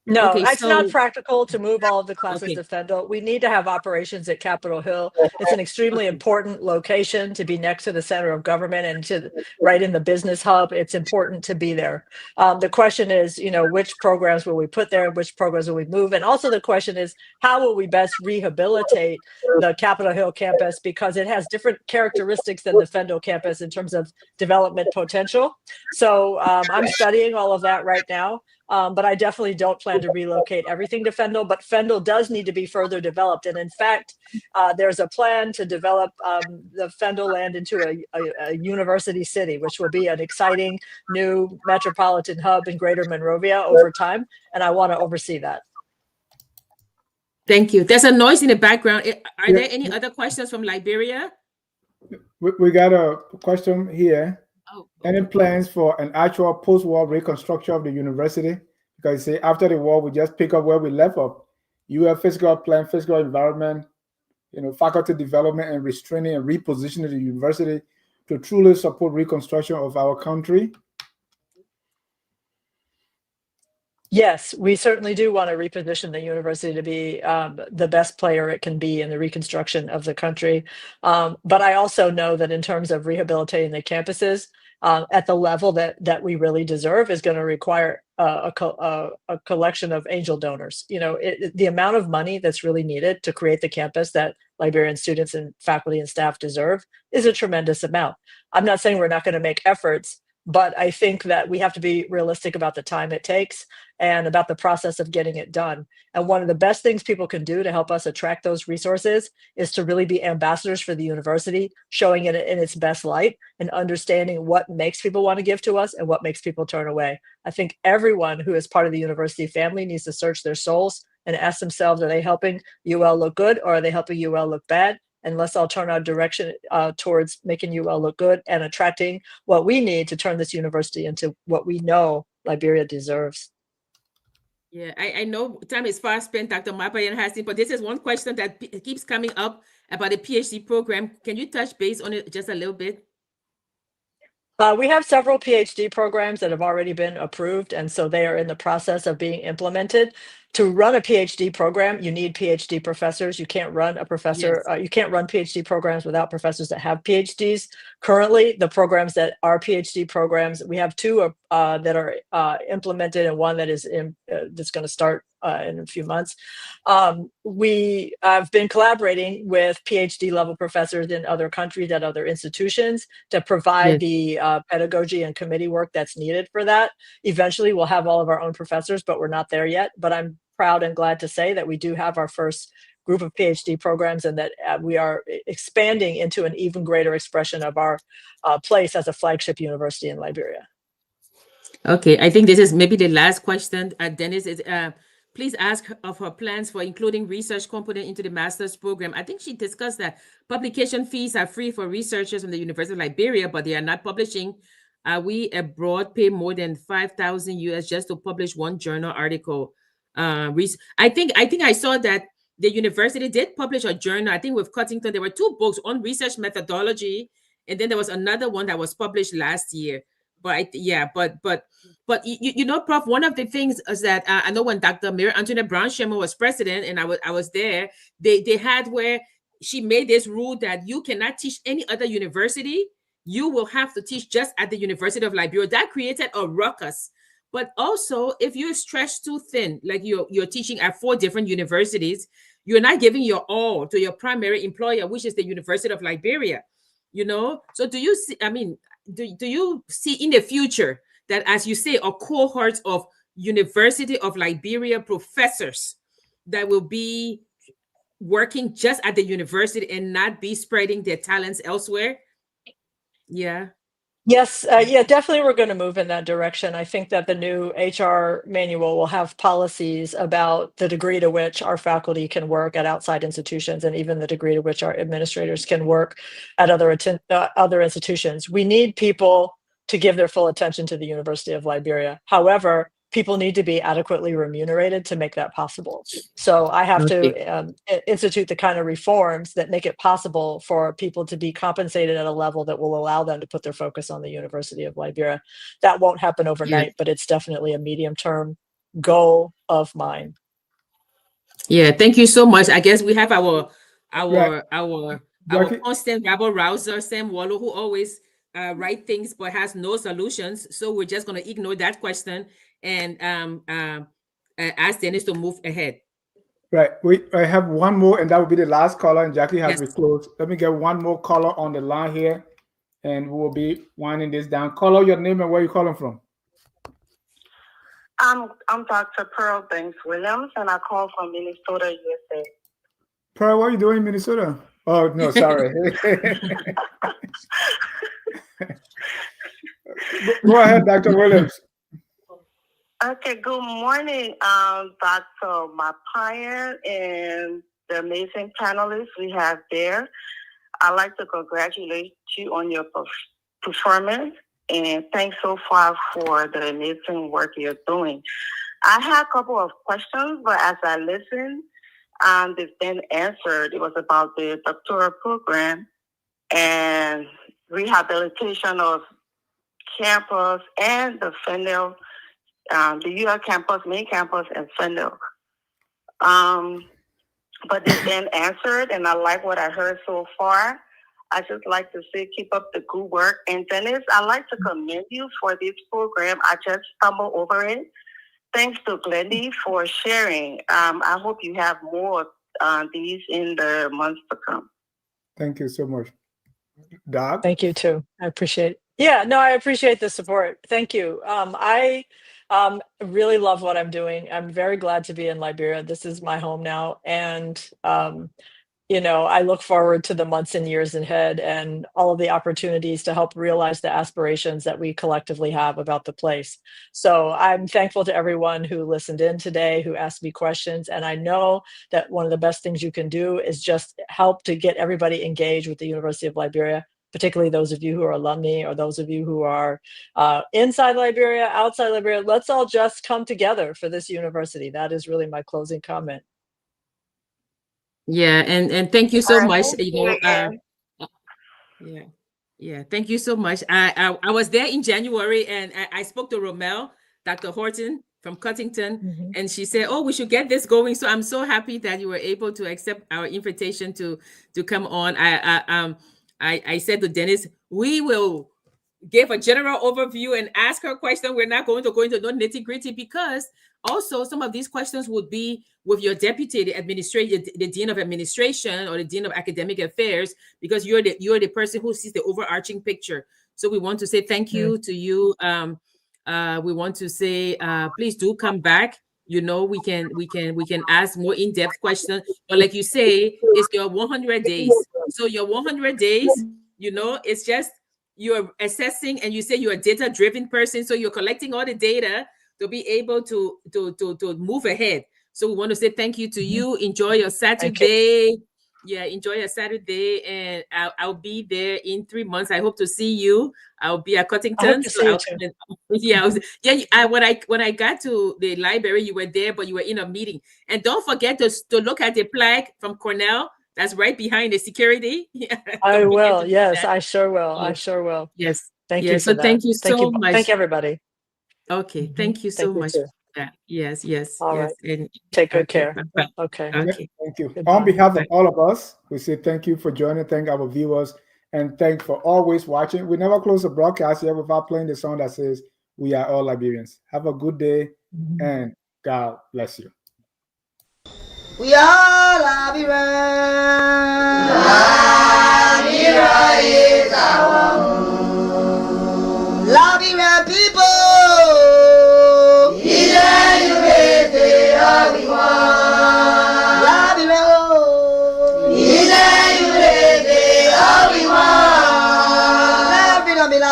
No, okay? it's not So practical to move all of the classes to Fendel. We need to have operations at Capitol Hill. It's an extremely important location to be next to the center of government and right in the business hub. It's important to be there. The question is, which programs will we put there? Which programs will we move? And also the question is, how will we best rehabilitate the Capitol Hill campus, because it has different characteristics than the Fendel campus in terms of development potential. So I'm studying all of that right now. But I definitely don't plan to relocate everything to Fendel, but Fendel does need to be further developed. And in fact, there's a plan to develop the Fendel land into a university city, which will be an exciting new metropolitan hub in Greater Monrovia over time. And I want to oversee that. Thank you. There's a noise in the background. Are there any other questions from Liberia? We got a question here. Any plans for an actual post-war reconstruction of the university? Because you see, after the war, we just pick up where we left off. You have physical plan, physical environment, faculty development and restraining and repositioning the university to truly support reconstruction of our country. Yes, we certainly do want to reposition the university to be the best player it can be in the reconstruction of the country. But I also know that in terms of rehabilitating the campuses at the level that we really deserve is going to require a collection of angel donors. The amount of money that's really needed to create the campus that Liberian students and faculty and staff deserve is a tremendous amount. I'm not saying we're not going to make efforts, but I think that we have to be realistic about the time it takes and about the process of getting it done. And one of the best things people can do to help us attract those resources is to really be ambassadors for the university, showing it in its best light and understanding what makes people want to give to us and what makes people turn away. I think everyone who is part of the university family needs to search their souls and ask themselves, are they helping UL look good or are they helping UL look bad? And let's all turn our direction towards making UL look good and attracting what we need to turn this university into what we know Liberia deserves. Yeah, I know time is fast spent, Dr. Maparyan has it, but this is one question that keeps coming up about the PhD program. Can you touch base on it just a little bit? We have several PhD programs that have already been approved, and so they are in the process of being implemented. To run a PhD program, you need PhD professors. You can't run you can't run PhD programs without professors that have PhDs. Currently, the programs that are PhD programs, we have two that are implemented and one that is that's going to start in a few months. We have been collaborating with PhD level professors in other countries at other institutions to provide the pedagogy and committee work that's needed for that. Eventually, we'll have all of our own professors, but we're not there yet. But I'm proud and glad to say that we do have our first group of PhD programs and that we are expanding into an even greater expression of our place as a flagship university in Liberia. Okay, I think this is maybe the last question. Dennis is, please ask of her plans for including research component into the master's program. I think she discussed that publication fees are free for researchers from the University of Liberia, but they are not publishing. We abroad pay more than 5,000 US just to publish one journal article. I think I saw that the university did publish a journal. I think with Cuttington, there were two books on research methodology, and then there was another one that was published last year. But but you know, Prof, one of the things is that I know when Dr. Mary Antoinette Brown Sherman was president, and I was there, they had where she made this rule that you cannot teach any other university you will have to teach just at the University of Liberia. That created a ruckus. But also, if you're stretched too thin, like you're teaching at 4 different universities, you're not giving your all to your primary employer, which is the University of Liberia. So do you see, do you see in the future that, as you say, a cohort of University of Liberia professors that will be working just at the university and not be spreading their talents elsewhere? Yeah. Yes, yeah, definitely we're going to move in that direction. I think that the new HR manual will have policies about the degree to which our faculty can work at outside institutions, and even the degree to which our administrators can work at other institutions. We need people to give their full attention to the University of Liberia. However, people need to be adequately remunerated to make that possible. So I have to institute the kind of reforms that make it possible for people to be compensated at a level that will allow them to put their focus on the University of Liberia. That won't happen overnight, but it's definitely a medium-term goal of mine. Yeah, thank you so much. I guess we have our Jackie? constant rabble rouser, Sam Wallow, who always write things but has no solutions. So we're just going to ignore that question and ask Dennis to move ahead. Right. I have one more, and that will be the last caller, and Jackie has to be closed. Let me get one more caller on the line here, and we will be winding this down. Caller, your name and where you calling from? I'm Dr. Pearl Banks Williams, and I call from Minnesota, USA. Pearl, what are you doing in Minnesota? Oh, no, sorry. Go ahead, Dr. Williams. Okay, good morning, Dr. Maparyan and the amazing panelists we have there. I'd like to congratulate you on your performance, and thanks so far for the amazing work you're doing. I had a couple of questions, but as I listened, they've been answered. It was about the doctoral program and rehabilitation of campus and the Fennel, the UR campus, main campus, and Fennel. But they've been answered, and I like what I heard so far. I just like to say keep up the good work. And Dennis, I'd like to commend you for this program. I just stumbled over it. Thanks to Glendy for sharing. I hope you have more these in the months to come. Thank you so much. Doc? Thank you too. I appreciate it. Yeah, no, I appreciate the support. Thank you. I really love what I'm doing. I'm very glad to be in Liberia. This is my home now. And, I look forward to the months and years ahead and all of the opportunities to help realize the aspirations that we collectively have about the place. So I'm thankful to everyone who listened in today, who asked me questions. And I know that one of the best things you can do is just help to get everybody engaged with the University of Liberia, particularly those of you who are alumni or those of you who are inside Liberia, outside Liberia. Let's all just come together for this university. That is really my closing comment. Yeah, and thank you so much. Thank you so much. I was there in January, and I spoke to Romel, Dr. Horton from Cuttington, and she said, "Oh, we should get this going." So I'm so happy that you were able to accept our invitation to come on. I said to Dennis, we will give a general overview and ask her question. We're not going to go into no nitty-gritty, because also some of these questions would be with your deputy, the dean of administration or the dean of academic affairs, because you're the person who sees the overarching picture. So we want to say thank you to you. We want to say please do come back. We can ask more in-depth questions. But like you say, it's your 100 days. So your 100 days, it's just you're assessing, and you say you're a data-driven person, so you're collecting all the data to be able to move ahead. So we want to say thank you to you. Enjoy your Saturday. Yeah, enjoy your Saturday, and I'll be there in 3 months. I hope to see you. I'll be at Cuttington. When I got to the library, you were there, but you were in a meeting. And don't forget to look at the plaque from Cornell. That's right behind the security. I will. Yes, I sure will. Yes. I sure will. Yes. Thank you. So thank you so much. Thank everybody. Okay. Thank you so much. Yes. All yes. right. And take good care. Okay. Thank you. Goodbye. On behalf of all of us, we say thank you for joining. Thank our viewers And thanks for always watching. We never close the broadcast here without playing the song that says, "We are all Liberians." Have a good day, and God bless you. We are Liberians. Liberia is our home. Liberian people.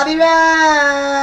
Liberia.